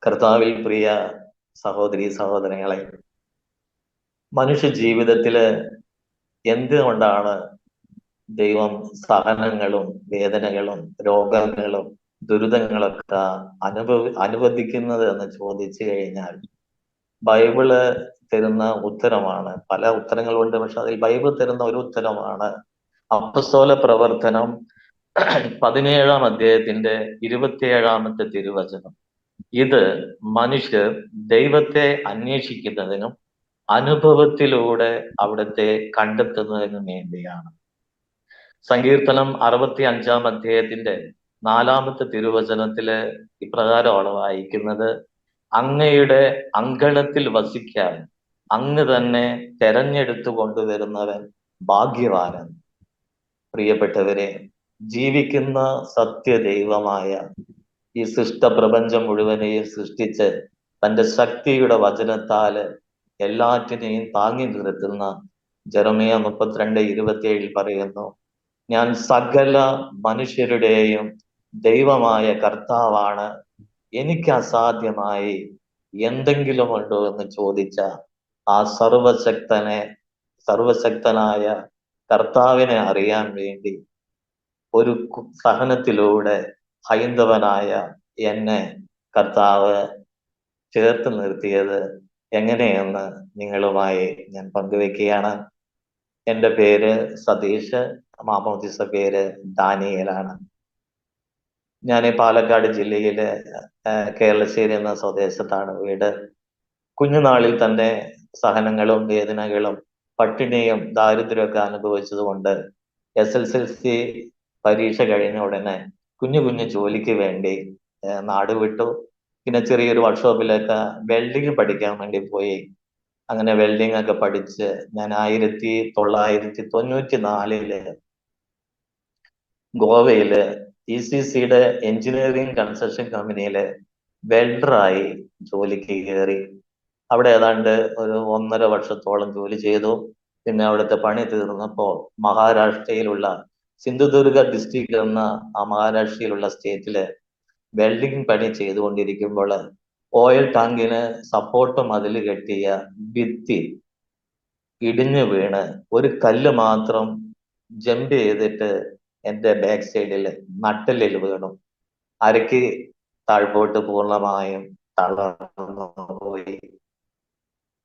കർത്താവിൽ പ്രിയ സഹോദരി സഹോദരങ്ങളെ, മനുഷ്യ ജീവിതത്തില് എന്തുകൊണ്ടാണ് ദൈവം സഹനങ്ങളും വേദനകളും രോഗങ്ങളും ദുരിതങ്ങളൊക്കെ അനുവദിക്കുന്നത് എന്ന് ചോദിച്ചു കഴിഞ്ഞാൽ ബൈബിള് തരുന്ന ഉത്തരമാണ്. പല ഉത്തരങ്ങളുണ്ട്, പക്ഷെ അതിൽ ബൈബിൾ തരുന്ന ഒരു ഉത്തരമാണ് അപ്പസ്തോല പ്രവർത്തനം 17-ാം അധ്യായത്തിന്റെ 27-ാമത്തെ തിരുവചനം. ഇത് മനുഷ്യർ ദൈവത്തെ അന്വേഷിക്കുന്നതിനും അനുഭവത്തിലൂടെ അവിടുത്തെ കണ്ടെത്തുന്നതിനും വേണ്ടിയാണ്. സങ്കീർത്തനം 65-ാം അധ്യായത്തിന്റെ 4-ാമത്തെ തിരുവചനത്തില് ഇപ്രകാരമാണ് വായിക്കുന്നത്: അങ്ങയുടെ അങ്കണത്തിൽ വസിക്കാൻ അങ്ങ് തന്നെ തെരഞ്ഞെടുത്തു കൊണ്ടുവരുന്നവൻ ഭാഗ്യവാനൻ. പ്രിയപ്പെട്ടവരെ, ജീവിക്കുന്ന സത്യദൈവമായ ഈ സൃഷ്ടപ്രപഞ്ചം മുഴുവനെയും സൃഷ്ടിച്ച് തന്റെ ശക്തിയുടെ വചനത്താല് എല്ലാറ്റിനെയും താങ്ങി നിർത്തുന്ന ജെറമിയ 32:27 പറയുന്നു: ഞാൻ സകല മനുഷ്യരുടെയും ദൈവമായ കർത്താവാണ്, എനിക്ക് അസാധ്യമായി എന്തെങ്കിലും ഉണ്ടോ എന്ന് ചോദിച്ച ആ സർവശക്തനായ കർത്താവിനെ അറിയാൻ വേണ്ടി ഒരു സഹനത്തിലൂടെ ഹൈന്ദവനായ എന്നെ കർത്താവ് ചേർത്ത് നിർത്തിയത് എങ്ങനെയെന്ന് നിങ്ങളുമായി ഞാൻ പങ്കുവെക്കുകയാണ്. എൻ്റെ പേര് സതീഷ്, മാമോദിസ പേര് ദാനിയേലാണ്. ഞാൻ പാലക്കാട് ജില്ലയിലെ കേരളശ്ശേരി എന്ന സ്വദേശത്താണ് വീട്. കുഞ്ഞുനാളിൽ തന്നെ സഹനങ്ങളും വേദനകളും പട്ടിണിയും ദാരിദ്ര്യമൊക്കെ അനുഭവിച്ചത് കൊണ്ട് SSLC പരീക്ഷ കഴിഞ്ഞ ഉടനെ കുഞ്ഞു കുഞ്ഞു ജോലിക്ക് വേണ്ടി നാട് വിട്ടു. പിന്നെ ചെറിയൊരു വർക്ക്ഷോപ്പിലൊക്കെ വെൽഡിങ് പഠിക്കാൻ വേണ്ടി പോയി. അങ്ങനെ വെൽഡിങ് ഒക്കെ പഠിച്ച് ഞാൻ 1994 ഗോവയില് ECCയുടെ എഞ്ചിനീയറിംഗ് കൺസ്ട്രക്ഷൻ കമ്പനിയില് വെൽഡറായി ജോലിക്ക് കയറി. അവിടെ ഏതാണ്ട് ഒരു 1.5 വർഷത്തോളം ജോലി ചെയ്തു. പിന്നെ അവിടുത്തെ പണി തീർന്നപ്പോൾ മഹാരാഷ്ട്രയിലുള്ള സിന്ധുദുർഗ ഡിസ്ട്രിക്ട് എന്ന ആ മഹാരാഷ്ട്രയിലുള്ള സ്റ്റേറ്റില് വെൽഡിംഗ് പണി ചെയ്തുകൊണ്ടിരിക്കുമ്പോൾ ഓയിൽ ടാങ്കിന് സപ്പോർട്ട് മതിൽ കെട്ടിയ ഭിത്തി ഇടിഞ്ഞു വീണ് ഒരു കല്ല് മാത്രം ജമ്പ് ചെയ്തിട്ട് എൻ്റെ ബാക്ക് സൈഡിൽ നട്ടെല്ലിൽ വീണു. അരയ്ക്ക് താഴ്പോട്ട് പൂർണ്ണമായും തളർന്നു പോയി.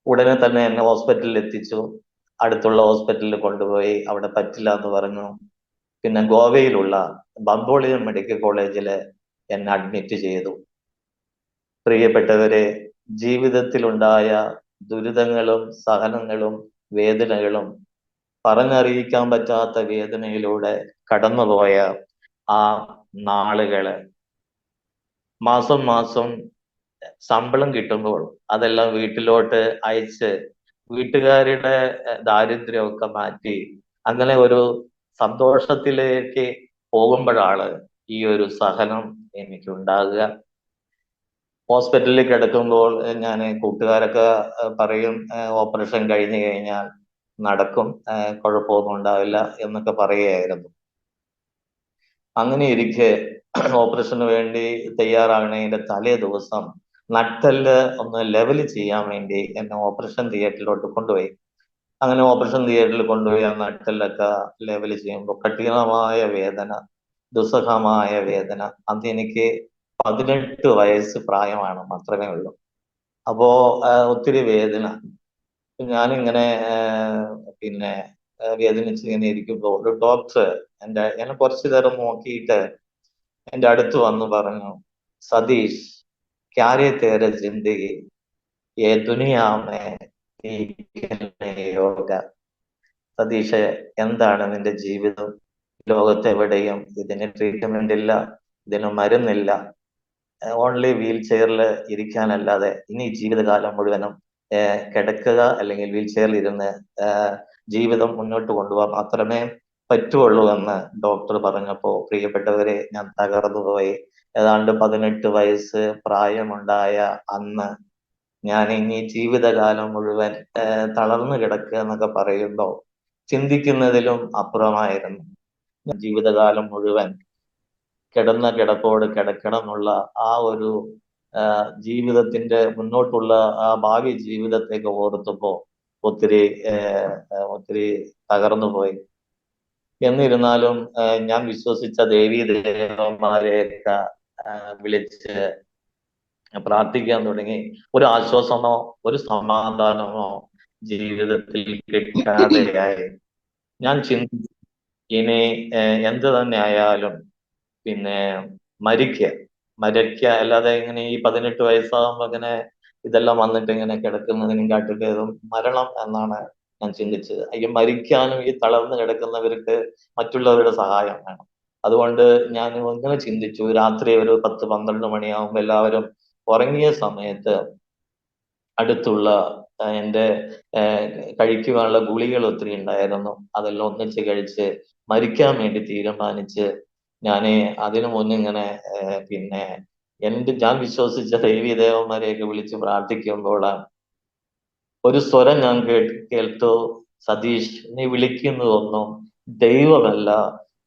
ഉടനെ തന്നെ എന്നെ ഹോസ്പിറ്റലിൽ എത്തിച്ചു. അടുത്തുള്ള ഹോസ്പിറ്റലിൽ കൊണ്ടുപോയി. അവിടെ പറ്റില്ല എന്ന് പറഞ്ഞു. പിന്നെ ഗോവയിലുള്ള ബംബോളിയം മെഡിക്കൽ കോളേജില് എന്നെ അഡ്മിറ്റ് ചെയ്തു. പ്രിയപ്പെട്ടവരെ, ജീവിതത്തിലുണ്ടായ ദുരിതങ്ങളും സഹനങ്ങളും വേദനകളും പറഞ്ഞറിയിക്കാൻ പറ്റാത്ത വേദനയിലൂടെ കടന്നുപോയ ആ നാളുകള് മാസം മാസം ശമ്പളം കിട്ടുമ്പോൾ അതെല്ലാം വീട്ടിലോട്ട് അയച്ച് വീട്ടുകാരുടെ ദാരിദ്ര്യമൊക്കെ മാറ്റി അങ്ങനെ ഒരു സന്തോഷത്തിലേക്ക് പോകുമ്പോഴാണ് ഈ ഒരു സഹനം എനിക്കുണ്ടാകുക. ഹോസ്പിറ്റലിൽ കിടക്കുമ്പോൾ ഞാൻ കൂട്ടുകാരൊക്കെ പറയും ഓപ്പറേഷൻ കഴിഞ്ഞു കഴിഞ്ഞാൽ നടക്കും, കുഴപ്പമൊന്നും ഉണ്ടാവില്ല എന്നൊക്കെ പറയുകയായിരുന്നു. അങ്ങനെ ഇരിക്കെ ഓപ്പറേഷന് വേണ്ടി തയ്യാറാകുന്നതിന്റെ തലേ ദിവസം നട്ടെല്ല് ഒന്ന് ലെവൽ ചെയ്യാൻ വേണ്ടി എന്നെ ഓപ്പറേഷൻ തിയേറ്ററിലോട്ട് കൊണ്ടുപോയി. അങ്ങനെ ഓപ്പറേഷൻ തിയേറ്ററിൽ കൊണ്ടുപോയി ആ നട്ടെല്ലൊക്കെ ലെവൽ ചെയ്യുമ്പോൾ കഠിനമായ വേദന, ദുസ്സഹമായ വേദന. അന്ന് എനിക്ക് 18 വയസ്സ് പ്രായമാണ്, മാത്രമേ ഉള്ളൂ. അപ്പോ ഒത്തിരി വേദന. ഞാനിങ്ങനെ പിന്നെ വേദനിച്ച് ഇങ്ങനെ ഇരിക്കുമ്പോൾ ഒരു ഡോക്ടർ എന്നെ കുറച്ചു നേരം നോക്കിയിട്ട് എൻ്റെ അടുത്ത് വന്ന് പറഞ്ഞു: സതീഷ്, ക്യാരേ തേരെ ജിന്ദഗി യേ ദുനിയാ മേ യോഗ. സതീഷ്, എന്താണ് നിന്റെ ജീവിതം? ലോകത്തെവിടെയും ഇതിന് ട്രീറ്റ്മെന്റ് ഇല്ല, ഇതിന് മരുന്നില്ല. ഓൺലി വീൽ ചെയറിൽ ഇരിക്കാനല്ലാതെ ഇനി ജീവിതകാലം മുഴുവനും കിടക്കുക അല്ലെങ്കിൽ വീൽ ചെയറിൽ ഇരുന്ന് ജീവിതം മുന്നോട്ട് കൊണ്ടുപോകാൻ മാത്രമേ പറ്റുള്ളൂ എന്ന് ഡോക്ടർ പറഞ്ഞപ്പോൾ പ്രിയപ്പെട്ടവരെ, ഞാൻ തകർന്നുപോയി. ഏതാണ്ട് 18 വയസ്സ് പ്രായമുണ്ടായ അന്ന് ഞാൻ ഇനി ജീവിതകാലം മുഴുവൻ തളർന്നു കിടക്കുക എന്നൊക്കെ പറയുമ്പോൾ ചിന്തിക്കുന്നതിലും അപ്പുറമായിരുന്നു. ജീവിതകാലം മുഴുവൻ കിടന്ന കിടപ്പോട് കിടക്കണം എന്നുള്ള ആ ഒരു ജീവിതത്തിന്റെ മുന്നോട്ടുള്ള ആ ഭാവി ജീവിതത്തേക്ക് ഓർത്തപ്പോ ഒത്തിരി ഒത്തിരി തകർന്നു പോയി. എന്നിരുന്നാലും ഞാൻ വിശ്വസിച്ച ദേവീ ദേവന്മാരെയൊക്കെ വിളിച്ച് പ്രാർത്ഥിക്കാൻ തുടങ്ങി. ഒരു ആശ്വാസമോ ഒരു സമാധാനമോ ജീവിതത്തിൽ കിട്ടാതെയായി. ഞാൻ ചിന്തിച്ചു ഇനി എന്ത് തന്നെ ആയാലും പിന്നെ മരിക്കുക അല്ലാതെ ഇങ്ങനെ ഈ 18 വയസ്സാകുമ്പോ ഇങ്ങനെ ഇതെല്ലാം വന്നിട്ട് ഇങ്ങനെ കിടക്കുന്നതിനും കാട്ടുകയറും മരണം എന്നാണ് ഞാൻ ചിന്തിച്ചത്. ഈ മരിക്കാനും ഈ തളർന്നു കിടക്കുന്നവർക്ക് മറ്റുള്ളവരുടെ സഹായം വേണം. അതുകൊണ്ട് ഞാൻ ഇങ്ങനെ ചിന്തിച്ചു, രാത്രി ഒരു 10-12 മണിയാകുമ്പോൾ എല്ലാവരും ഉറങ്ങിയ സമയത്ത് അടുത്തുള്ള എൻ്റെ കഴിക്കുവാനുള്ള ഗുളികൾ ഒത്തിരി ഉണ്ടായിരുന്നു. അതെല്ലാം ഒന്നിച്ച് കഴിച്ച് മരിക്കാൻ വേണ്ടി തീരുമാനിച്ച് ഞാൻ അതിനു മുന്നേ ഇങ്ങനെ പിന്നെ ഞാൻ വിശ്വസിച്ച ദേവീ ദേവന്മാരെയൊക്കെ വിളിച്ച് പ്രാർത്ഥിക്കുമ്പോൾ ഒരു സ്വരം ഞാൻ കേട്ടു, സതീഷ്, നീ വിളിക്കുന്നതൊന്നും ദൈവമല്ല,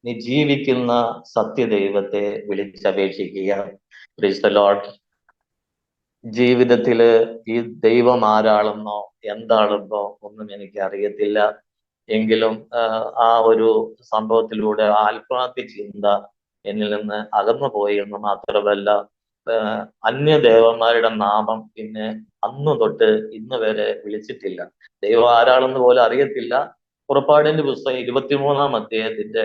നീ ജീവിക്കുന്ന സത്യദൈവത്തെ വിളിച്ചപേക്ഷിക്കുക. Praise the Lord. ജീവിതത്തില് ഈ ദൈവം ആരാണെന്നോ എന്താണെന്നോ ഒന്നും എനിക്ക് അറിയത്തില്ല. എങ്കിലും ആ ഒരു സംഭവത്തിലൂടെ ആത്മഹത്യ ചിന്ത എന്നിൽ നിന്ന് അകന്നു പോയി എന്ന് മാത്രമല്ല, അന്യദേവന്മാരുടെ നാമം പിന്നെ അന്ന് തൊട്ട് ഇന്ന് വരെ വിളിച്ചിട്ടില്ല. ദൈവം ആരാണെന്ന് പോലും അറിയത്തില്ല. പുറപ്പാടിന്റെ പുസ്തകം 23-ാം അധ്യായത്തിന്റെ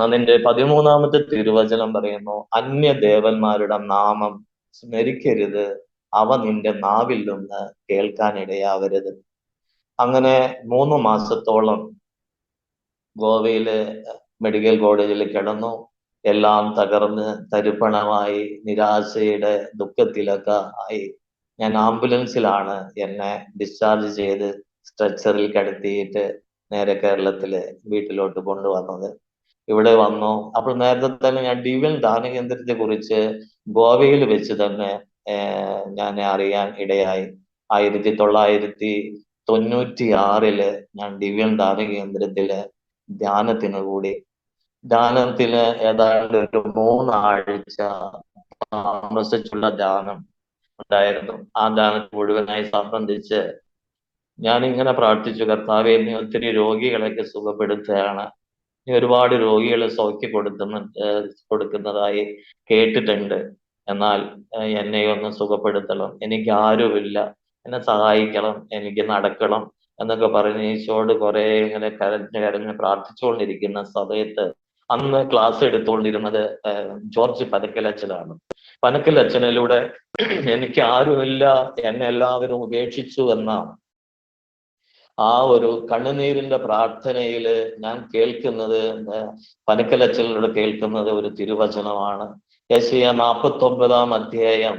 അതിന്റെ 13-ാമത്തെ തിരുവചനം പറയുന്നു, അന്യദേവന്മാരുടെ നാമം സ്മരിക്കരുത്, അവ നിന്റെ നാവിൽ നിന്ന് കേൾക്കാനിടയാവരുത്. അങ്ങനെ 3 മാസത്തോളം ഗോവയില് മെഡിക്കൽ കോളേജിൽ കിടന്നു. എല്ലാം തകർന്ന് തരിപ്പണമായി, നിരാശയുടെ ദുഃഖത്തിലൊക്കെ ആയി. ഞാൻ ആംബുലൻസിലാണ് എന്നെ ഡിസ്ചാർജ് ചെയ്ത് സ്ട്രെച്ചറിൽ കിടത്തിയിട്ട് നേരെ കേരളത്തില് വീട്ടിലോട്ട് കൊണ്ടുവന്നത്. ഇവിടെ വന്നു. അപ്പോൾ നേരത്തെ തന്നെ ഞാൻ ഡിവൈൻ ധ്യാന കേന്ദ്രത്തെ കുറിച്ച് ഗോവയിൽ വെച്ച് തന്നെ ഞാൻ അറിയാൻ ഇടയായി. 1996 ഞാൻ ഡിവൈൻ ധ്യാന കേന്ദ്രത്തില് ധ്യാനത്തിന് കൂടി. ധ്യാനത്തിന് ഏതാണ്ട് ഒരു 3 ആഴ്ച താമസിച്ചുള്ള ധ്യാനം ഉണ്ടായിരുന്നു. ആ ധ്യാനത്തിൽ മുഴുവനായി സംബന്ധിച്ച് ഞാൻ ഇങ്ങനെ പ്രാർത്ഥിച്ചു, കർത്താവേ, നീ ഒത്തിരി രോഗികളൊക്കെ സുഖപ്പെടുത്തുകയാണ്, നീ ഒരുപാട് രോഗികളെ കൊടുക്കുന്നതായി കേട്ടിട്ടുണ്ട്. എന്നാൽ എന്നെ ഒന്ന് സുഖപ്പെടുത്തണം, എനിക്ക് ആരുമില്ല, എന്നെ സഹായിക്കണം, എനിക്ക് നടക്കണം എന്നൊക്കെ പറഞ്ഞ് ഈശോട് കുറെ ഇങ്ങനെ കരഞ്ഞ് പ്രാർത്ഥിച്ചുകൊണ്ടിരിക്കുന്ന സമയത്ത് അന്ന് ക്ലാസ് എടുത്തുകൊണ്ടിരുന്നത് ജോർജ് പനക്കലച്ചനാണ്. പനക്കലച്ചനിലൂടെ എനിക്ക് ആരുമില്ല, എന്നെ എല്ലാവരും ഉപേക്ഷിച്ചു എന്ന ആ ഒരു കണ്ണുനീരിന്റെ പ്രാർത്ഥനയില് ഞാൻ കേൾക്കുന്നത്, പനക്കലച്ചനിലൂടെ കേൾക്കുന്നത് ഒരു തിരുവചനമാണ്. യെശയ്യാ 49-ാം അധ്യായം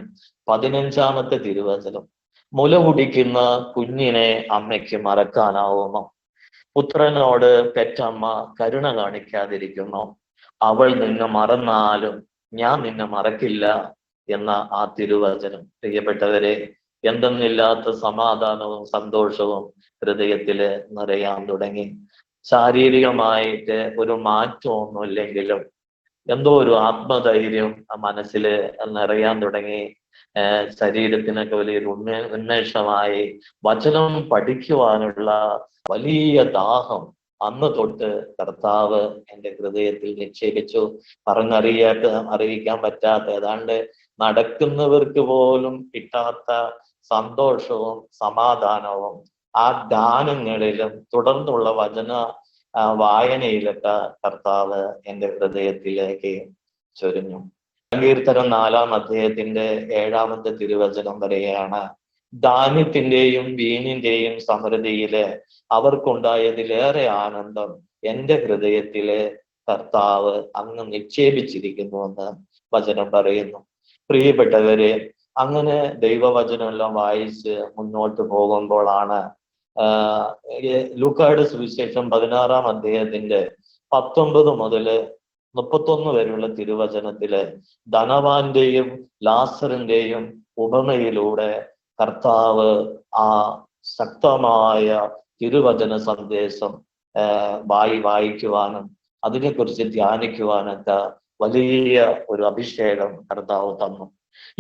15-ാമത്തെ തിരുവചനം. മുല കുടിക്കുന്ന കുഞ്ഞിനെ അമ്മയ്ക്ക് മറക്കാനാവുമോ? പുത്രനോട് പെറ്റമ്മ കരുണ കാണിക്കാതിരിക്കുന്നു. അവൾ നിന്നെ മറന്നാലും ഞാൻ നിന്നെ മറക്കില്ല എന്ന ആ തിരുവചനം. പ്രിയപ്പെട്ടവരെ, എന്തെന്നില്ലാത്ത സമാധാനവും സന്തോഷവും ഹൃദയത്തില് നിറയാൻ തുടങ്ങി. ശാരീരികമായിട്ട് ഒരു മാറ്റമൊന്നുമില്ലെങ്കിലും എന്തോ ഒരു ആത്മധൈര്യം മനസ്സില് നിറയാൻ തുടങ്ങി. ശരീരത്തിനൊക്കെ വലിയൊരു ഉന്മേഷമായി. വചനം പഠിക്കുവാനുള്ള വലിയ ദാഹം അന്ന് തൊട്ട് കർത്താവ് എൻ്റെ ഹൃദയത്തിൽ നിക്ഷേപിച്ചു. അറിയിക്കാൻ പറ്റാത്ത, ഏതാണ്ട് നടക്കുന്നവർക്ക് പോലും കിട്ടാത്ത സന്തോഷവും സമാധാനവും ആ ധ്യാനങ്ങളിലും തുടർന്നുള്ള വചന വായനയിലൊക്കെ കർത്താവ് എൻ്റെ ഹൃദയത്തിലേക്ക് ചൊരിഞ്ഞു. സങ്കീർത്തനം 4-ാം അധ്യായത്തിന്റെ 7-ാമത്തെ തിരുവചനം പറയുകയാണ്, ധാന്യത്തിന്റെയും വീഞ്ഞിന്റെയും സമൃദ്ധിയില് അവർക്കുണ്ടായതിലേറെ ആനന്ദം എൻ്റെ ഹൃദയത്തില് കർത്താവ് അങ്ങ് നിക്ഷേപിച്ചിരിക്കുന്നുവെന്ന് വചനം പറയുന്നു. പ്രിയപ്പെട്ടവരെ, അങ്ങനെ ദൈവവചനമെല്ലാം വായിച്ച് മുന്നോട്ട് പോകുമ്പോഴാണ് ലൂക്കായുടെ സുവിശേഷം 16-ാം അധ്യായത്തിന്റെ 19 മുതൽ 31 വരെയുള്ള തിരുവചനത്തില് ധനവാന്റെയും ലാസറിന്റെയും ഉപമയിലൂടെ കർത്താവ് ആ ശക്തമായ തിരുവചന സന്ദേശം വായിക്കുവാനും അതിനെക്കുറിച്ച് ധ്യാനിക്കുവാനൊക്കെ വലിയ ഒരു അഭിഷേകം കർത്താവ് തന്നു.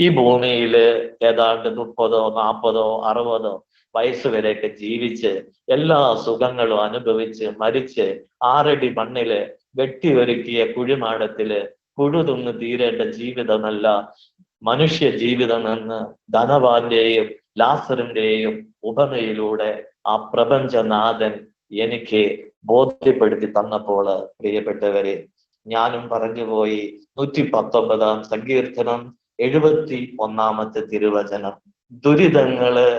ഈ ഭൂമിയില് ഏതാണ്ട് 30, 40, 60 വയസ്സ് വരെയൊക്കെ ജീവിച്ച് എല്ലാ സുഖങ്ങളും അനുഭവിച്ച് മരിച്ച് 6 അടി മണ്ണില് വെട്ടിയൊരുക്കിയ കുഴിമാടത്തില് പുഴു തിന്ന് തീരേണ്ട ജീവിതമല്ല മനുഷ്യ ജീവിതമെന്ന് ധനവാന്റെയും ലാസറിന്റെയും ഉപമയിലൂടെ ആ പ്രപഞ്ചനാഥൻ എനിക്ക് ബോധ്യപ്പെടുത്തി തന്നപ്പോൾ, പ്രിയപ്പെട്ടവരെ, ഞാനും പറഞ്ഞുപോയി 119 സങ്കീർത്തനം 71 തിരുവചനം. ദുരിതങ്ങള്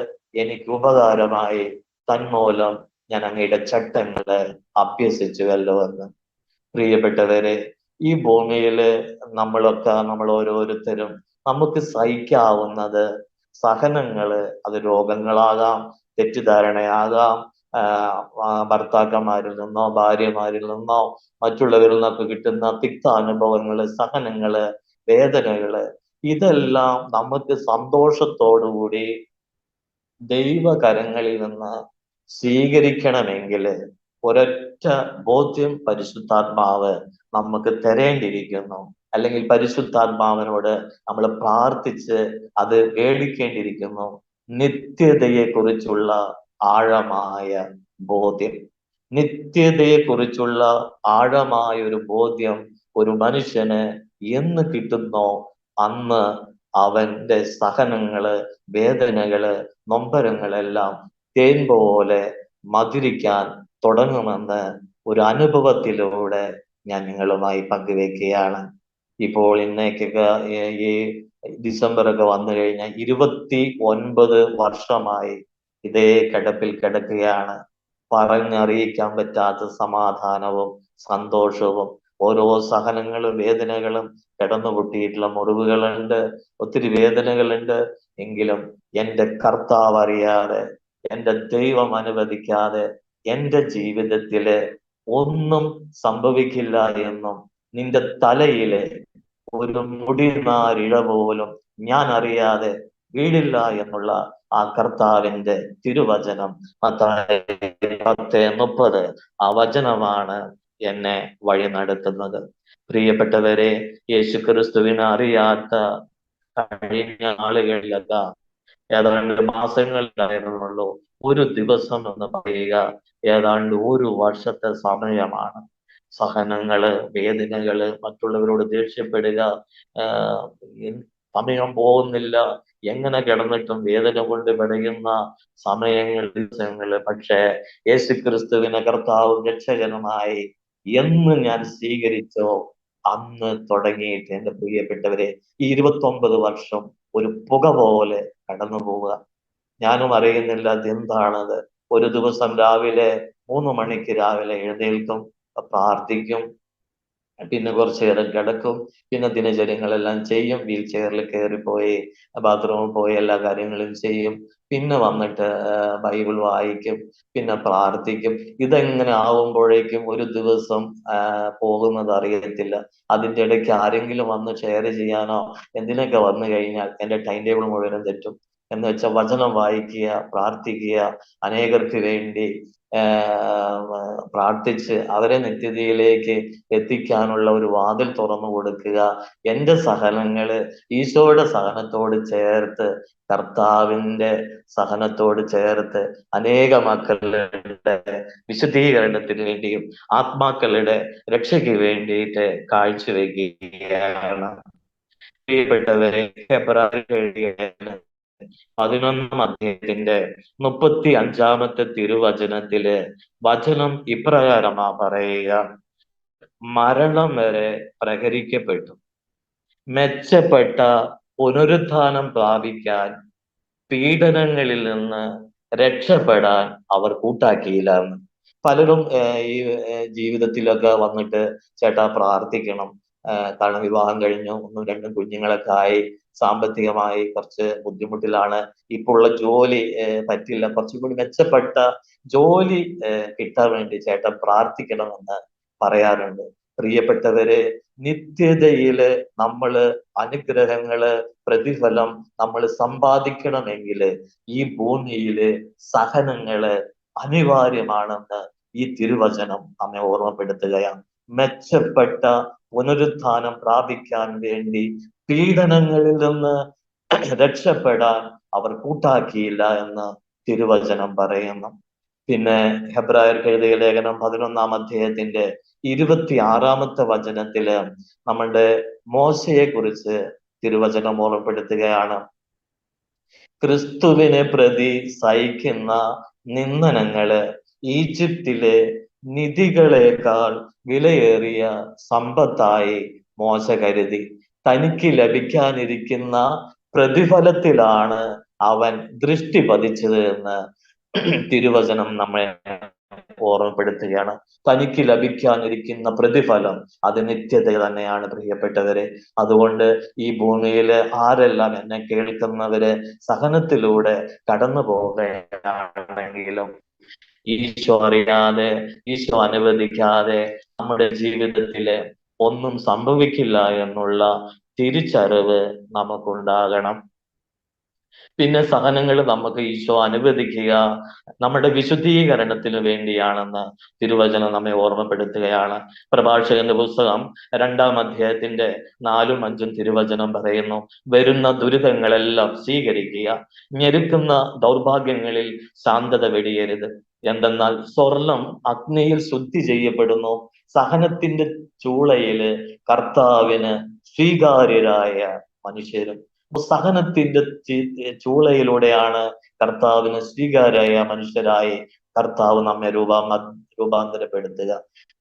എനിക്ക് ഉപകാരമായി, തന്മൂലം ഞാൻ അങ്ങയുടെ ചട്ടങ്ങള് അഭ്യസിച്ചുവല്ലോ എന്ന്. പ്രിയപ്പെട്ടവരെ, ഈ ഭൂമിയില് നമ്മൾ ഓരോരുത്തരും നമുക്ക് സഹിക്കാവുന്നത് സഹനങ്ങള്, അത് രോഗങ്ങളാകാം, തെറ്റിദ്ധാരണയാകാം, ഭർത്താക്കന്മാരിൽ നിന്നോ ഭാര്യമാരിൽ നിന്നോ മറ്റുള്ളവരിൽ നിന്നൊക്കെ കിട്ടുന്ന തിക്താനുഭവങ്ങള്, സഹനങ്ങള്, വേദനകള്, ഇതെല്ലാം നമുക്ക് സന്തോഷത്തോടുകൂടി ദൈവകരങ്ങളിൽ നിന്ന് സ്വീകരിക്കണമെങ്കിൽ ഒരൊറ്റ ബോധ്യം പരിശുദ്ധാത്മാവ് നമുക്ക് തരേണ്ടിയിരിക്കുന്നു. അല്ലെങ്കിൽ പരിശുദ്ധാത്മാവിനോട് നമ്മൾ പ്രാർത്ഥിച്ച് അത് മേടിക്കേണ്ടിയിരിക്കുന്നു. നിത്യതയെ കുറിച്ചുള്ള ആഴമായ ബോധ്യം. നിത്യതയെ കുറിച്ചുള്ള ആഴമായ ഒരു ബോധ്യം ഒരു മനുഷ്യന് എന്ന് കിട്ടുന്നോ അന്ന് അവന്റെ സഹനങ്ങള്, വേദനകള്, നൊമ്പരങ്ങളെല്ലാം തേൻ പോലെ മധുരിക്കാൻ തുടങ്ങുമെന്ന് ഒരു അനുഭവത്തിലൂടെ ഞാൻ നിങ്ങളുമായി പങ്കുവെക്കുകയാണ്. ഇപ്പോൾ ഇന്നേക്കൊക്കെ ഈ ഡിസംബറൊക്കെ വന്നു കഴിഞ്ഞാൽ 29 വർഷമായി ഇതേ കിടപ്പിൽ കിടക്കുകയാണ്. പറഞ്ഞറിയിക്കാൻ പറ്റാത്ത സമാധാനവും സന്തോഷവും, ഓരോ സഹനങ്ങളും വേദനകളും, കിടന്നു പൊട്ടിയിട്ടുള്ള മുറിവുകളുണ്ട്, ഒത്തിരി വേദനകളുണ്ട്. എങ്കിലും എൻ്റെ കർത്താവ് അറിയാതെ, എൻ്റെ ദൈവം അനുവദിക്കാതെ എൻ്റെ ജീവിതത്തില് ഒന്നും സംഭവിക്കില്ല എന്നും, നിന്റെ തലയിലെ ഒരു മുടിനാരിഴ പോലും ഞാൻ അറിയാതെ വീടില്ല എന്നുള്ള ആ കർത്താവിന്റെ തിരുവചനം, മത്തായി 10:30, ആ വചനമാണ് എന്നെ വഴി നടത്തുന്നത്. പ്രിയപ്പെട്ടവരെ, യേശുക്രിസ്തുവിനെ അറിയാത്ത കഴിഞ്ഞ ആളുകളിലൊക്കെ ഏതാണ്ട് മാസങ്ങളിലായിരുന്നുള്ളൂ. ഒരു ദിവസം എന്ന് പറയുക ഏതാണ്ട് ഒരു വർഷത്തെ സമയമാണ്. സഹനങ്ങള്, വേദനകള്, മറ്റുള്ളവരോട് ദേഷ്യപ്പെടുക, സമയം പോകുന്നില്ല, എങ്ങനെ കിടന്നിട്ടും വേദന കൊണ്ട് പിടയുന്ന സമയങ്ങൾ, ദിവസങ്ങള്. പക്ഷേ യേശുക്രിസ്തുവിനെ കർത്താവും രക്ഷകനുമായി എന്ന് ഞാൻ സ്വീകരിച്ചോ അന്ന് തുടങ്ങിയിട്ട് എൻ്റെ പ്രിയപ്പെട്ടവരെ ഈ 29 വർഷം ഒരു പുക പോലെ കടന്നു പോവുക. ഞാനും അറിയുന്നില്ല അതെന്താണത്. ഒരു ദിവസം രാവിലെ 3 മണിക്ക് എഴുന്നേൽക്കും, പ്രാർത്ഥിക്കും, പിന്നെ കുറച്ചു നേരം കിടക്കും, പിന്നെ ദിനചര്യങ്ങളെല്ലാം ചെയ്യും, വീൽ ചെയറിൽ കയറിപ്പോയി ബാത്റൂമിൽ പോയി എല്ലാ കാര്യങ്ങളും ചെയ്യും, പിന്നെ വന്നിട്ട് ബൈബിൾ വായിക്കും, പിന്നെ പ്രാർത്ഥിക്കും. ഇതെങ്ങനെ ആവുമ്പോഴേക്കും ഒരു ദിവസം പോകുന്നത് അറിയത്തില്ല. അതിൻ്റെ ഇടയ്ക്ക് ആരെങ്കിലും വന്ന് ഷെയർ ചെയ്യാനോ എന്തിനൊക്കെ വന്നു കഴിഞ്ഞാൽ എൻ്റെ ടൈം ടേബിൾ മുഴുവനും തെറ്റും. എന്ന് വെച്ചാൽ വചനം വായിക്കുക, പ്രാർത്ഥിക്കുക, അനേകർക്ക് വേണ്ടി പ്രാർത്ഥിച്ച് അവരെ നിത്യതയിലേക്ക് എത്തിക്കാനുള്ള ഒരു വാതിൽ തുറന്നു കൊടുക്കുക. എൻ്റെ സഹനങ്ങള് ഈശോയുടെ സഹനത്തോട് ചേർത്ത്, കർത്താവിന്റെ സഹനത്തോട് ചേർത്ത് അനേക മക്കളുടെ വിശുദ്ധീകരണത്തിന് വേണ്ടിയും ആത്മാക്കളുടെ രക്ഷയ്ക്ക് വേണ്ടിയിട്ട് കാഴ്ചവെക്കുകയാണ്. പ്രിയപ്പെട്ടവരെ, ഫെബ്രുവരി 11 35 തിരുവചനത്തില് വചനം ഇപ്രകാരമാ പറയുക: മരണം വരെ പ്രഹരിക്കപ്പെട്ടു, മെച്ചപ്പെട്ട പുനരുത്ഥാനം പ്രാപിക്കാൻ പീഡനങ്ങളിൽ നിന്ന് രക്ഷപ്പെടാൻ അവർ കൂട്ടാക്കിയില്ല എന്ന്. പലരും ഈ ജീവിതത്തിലൊക്കെ വന്നിട്ട് ചേട്ടാ പ്രാർത്ഥിക്കണം, കാരണം വിവാഹം കഴിഞ്ഞു, 1-2 കുഞ്ഞുങ്ങളൊക്കെ ആയി, സാമ്പത്തികമായി കുറച്ച് ബുദ്ധിമുട്ടിലാണ്, ഇപ്പോൾ ഉള്ള ജോലി പറ്റില്ല, കുറച്ചും കൂടി മെച്ചപ്പെട്ട ജോലി കിട്ടാൻ വേണ്ടി ചേട്ടൻ പ്രാർത്ഥിക്കണമെന്ന് പറയാറുണ്ട്. പ്രിയപ്പെട്ടവരെ, നിത്യതയില് നമ്മള് അനുഗ്രഹങ്ങള്, പ്രതിഫലം നമ്മൾ സമ്പാദിക്കണമെങ്കിൽ ഈ ഭൂമിയില് സഹനങ്ങള് അനിവാര്യമാണെന്ന് ഈ തിരുവചനം നമ്മെ ഓർമ്മപ്പെടുത്തുകയാണ്. മെച്ചപ്പെട്ട പുനരുത്ഥാനം പ്രാപിക്കാൻ വേണ്ടി പീഡനങ്ങളിൽ നിന്ന് രക്ഷപ്പെടാൻ അവർ കൂട്ടാക്കിയില്ല എന്ന് തിരുവചനം പറയുന്നു. പിന്നെ ഹെബ്രായർക്ക് എഴുതിയ ലേഖനം 11-ാം അധ്യായത്തിന്റെ 26-ാമത്തെ വചനത്തില് നമ്മളുടെ മോശയെ കുറിച്ച് തിരുവചനം ഓർമ്മപ്പെടുത്തുകയാണ്. ക്രിസ്തുവിനെ പ്രതി സഹിക്കുന്ന നിന്ദനങ്ങള് ഈജിപ്തിലെ നിധികളേക്കാൾ വിലയേറിയ സമ്പത്തായി മോശ കരുതി. തനിക്ക് ലഭിക്കാനിരിക്കുന്ന പ്രതിഫലത്തിലാണ് അവൻ ദൃഷ്ടി പതിച്ചത് എന്ന് തിരുവചനം നമ്മെ ഓർമ്മപ്പെടുത്തുകയാണ്. തനിക്ക് ലഭിക്കാനിരിക്കുന്ന പ്രതിഫലം അത് നിത്യത തന്നെയാണ് പ്രിയപ്പെട്ടവരെ. അതുകൊണ്ട് ഈ ഭൂമിയിൽ ആരെല്ലാം എന്നെ കേൾക്കുന്നവര് സഹനത്തിലൂടെ കടന്നു പോവുകയാണെങ്കിലും ഈശോ അറിയാതെ, ഈശോ അനുവദിക്കാതെ നമ്മുടെ ജീവിതത്തില് ഒന്നും സംഭവിക്കില്ല എന്നുള്ള തിരിച്ചറിവ് നമുക്കുണ്ടാകണം. പിന്നെ സഹനങ്ങൾ നമുക്ക് ഈശോ അനുവദിക്കുക നമ്മുടെ വിശുദ്ധീകരണത്തിന് വേണ്ടിയാണെന്ന് തിരുവചനം നമ്മെ ഓർമ്മപ്പെടുത്തുകയാണ്. പ്രഭാഷകന്റെ പുസ്തകം 2-ാം അധ്യായത്തിന്റെ 4-ഉം 5-ഉം തിരുവചനം പറയുന്നു, വരുന്ന ദുരിതങ്ങളെല്ലാം സ്വീകരിക്കുക, ഞെരുക്കുന്ന ദൗർഭാഗ്യങ്ങളിൽ ശാന്തത വെടിയരുത്. എന്തെന്നാൽ സ്വർണം അഗ്നിയിൽ ശുദ്ധി ചെയ്യപ്പെടുന്നു, സഹനത്തിന്റെ ചൂളയില് കർത്താവിന് സ്വീകാര്യരായ മനുഷ്യരും. സഹനത്തിന്റെ ചൂളയിലൂടെയാണ് കർത്താവിന് സ്വീകാര്യായ മനുഷ്യരായി കർത്താവ് നമ്മെ രൂപാന്തരപ്പെടുത്തുക.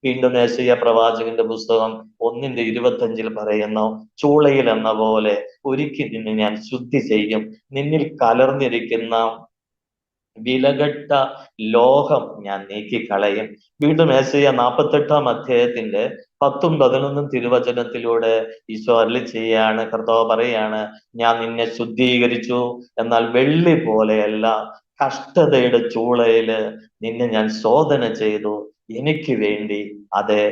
വീണ്ടും യേശയ്യാ പ്രവാചകന്റെ പുസ്തകം 1-25 പറയുന്നു, ചൂളയിൽ എന്ന പോലെ ഒരുക്കി നിന്നെ ഞാൻ ശുദ്ധി ചെയ്യും, നിന്നിൽ കലർന്നിരിക്കുന്ന വിലകെട്ട ലോഹം ഞാൻ നീക്കിക്കളയും. വീണ്ടും യേശയ്യാ 48-ാം അധ്യായത്തിന്റെ 10-ഉം 11-ഉം തിരുവചനത്തിലൂടെ ഈശോ അരുളി ചെയ്യാണ്, കർത്താവ് പറയാണ്, ഞാൻ നിന്നെ ശുദ്ധീകരിച്ചു, എന്നാൽ വെള്ളി പോലെയല്ല, കഷ്ടതയുടെ ചൂളയില് നിന്നെ ഞാൻ ശോധന ചെയ്തു, എനിക്ക് വേണ്ടി, അതെ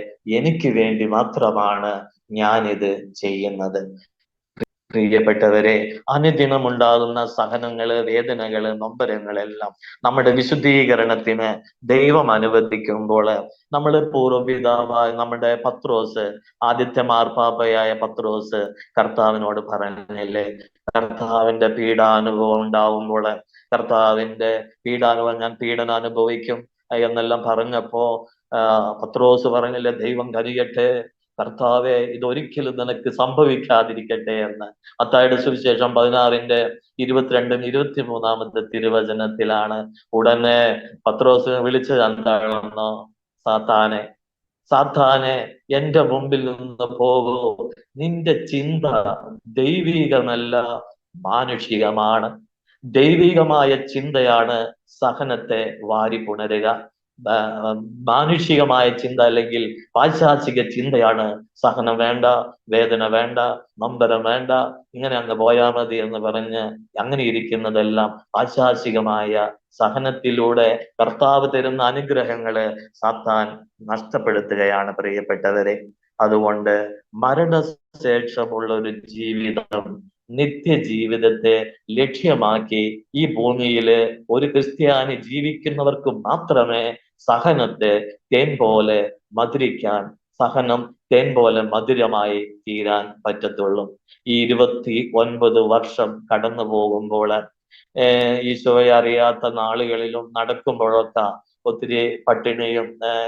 എനിക്ക് വേണ്ടി മാത്രമാണ് ഞാനിത് ചെയ്യുന്നത്. പ്രിയപ്പെട്ടവരെ, അനുദിനം ഉണ്ടാകുന്ന സഹനങ്ങള്, വേദനകള്, നൊമ്പരങ്ങളെല്ലാം നമ്മുടെ വിശുദ്ധീകരണത്തിന് ദൈവം അനുവദിക്കുമ്പോൾ നമ്മൾ പൂർവ്വപിതാവായ നമ്മുടെ പത്രോസ്, ആദ്യത്തെ മാർപ്പാപ്പയായ പത്രോസ് കർത്താവിനോട് പറഞ്ഞില്ലേ, കർത്താവിന്റെ പീഡാനുഭവം ഉണ്ടാവുമ്പോൾ, കർത്താവിന്റെ പീഡാനുഭവം, ഞാൻ പീഡനം അനുഭവിക്കും എന്നെല്ലാം പറഞ്ഞപ്പോ പത്രോസ് പറഞ്ഞില്ലേ, ദൈവം കനിയട്ടെ കർത്താവെ, ഇതൊരിക്കലും നിനക്ക് സംഭവിക്കാതിരിക്കട്ടെ എന്ന്. മത്തായിയുടെ സുവിശേഷം 16-ന്റെ 22-ഉം 23-ാമത്തെ തിരുവചനത്തിലാണ്. ഉടനെ പത്രോസിനെ വിളിച്ചത് എന്താണെന്നോ, സാത്താനെ, സാത്താനെ, എന്റെ മുമ്പിൽ നിന്ന് പോകൂ, നിന്റെ ചിന്ത ദൈവികമല്ല, മാനുഷികമാണ്. ദൈവികമായ ചിന്തയാണ് സഹനത്തെ വാരി പുണരുക. മാനുഷികമായ ചിന്ത അല്ലെങ്കിൽ പാശ്ചാത്യ ചിന്തയാണ് സഹനം വേണ്ട, വേദന വേണ്ട, നൊമ്പരം വേണ്ട, ഇങ്ങനെ അങ്ങ് പോയാ മതി എന്ന് പറഞ്ഞ് അങ്ങനെ ഇരിക്കുന്നതെല്ലാം പാശ്ചാത്യികമായ സഹനത്തിലൂടെ കർത്താവ് തരുന്ന അനുഗ്രഹങ്ങള് സാത്താൻ നഷ്ടപ്പെടുത്തുകയാണ് പ്രിയപ്പെട്ടവരെ. അതുകൊണ്ട് മരണശേഷമുള്ള ഒരു ജീവിതം, നിത്യജീവിതത്തെ ലക്ഷ്യമാക്കി ഈ ഭൂമിയില് ഒരു ക്രിസ്ത്യാനി ജീവിക്കുന്നവർക്ക് മാത്രമേ സഹനത്തെ തേൻ പോലെ മധുരിക്കാൻ, സഹനം തേൻ പോലെ മധുരമായി തീരാൻ പറ്റത്തുള്ളൂ. ഈ 29 വർഷം കടന്നു പോകുമ്പോൾ ഈശോയെ അറിയാത്ത നാളുകളിലും നടക്കുമ്പോഴൊക്കെ ഒത്തിരി പട്ടിണിയും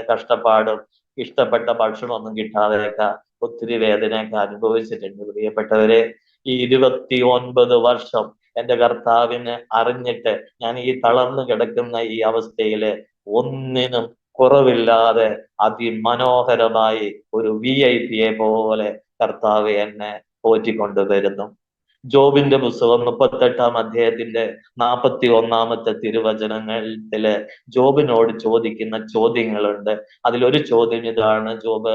കഷ്ടപ്പാടും ഇഷ്ടപ്പെട്ട ഭക്ഷണമൊന്നും കിട്ടാതെയൊക്കെ ഒത്തിരി വേദനയൊക്കെ അനുഭവിച്ചിട്ടുണ്ട് പ്രിയപ്പെട്ടവരെ. ഈ 29 വർഷം എന്റെ കർത്താവിനെ അറിഞ്ഞിട്ട് ഞാൻ ഈ തളർന്നു കിടക്കുന്ന ഈ അവസ്ഥയില് ഒന്നിനും കുറവില്ലാതെ അതിമനോഹരമായി ഒരു VIP പോലെ കർത്താവ് എന്നെ പോറ്റിക്കൊണ്ടുവരുന്നു. ജോബിന്റെ പുസ്തകം 38-ാം അധ്യായത്തിന്റെ 41-ാമത്തെ തിരുവചനങ്ങളില് ജോബിനോട് ചോദിക്കുന്ന ചോദ്യങ്ങളുണ്ട്. അതിലൊരു ചോദ്യം ഇതാണ്, ജോബ്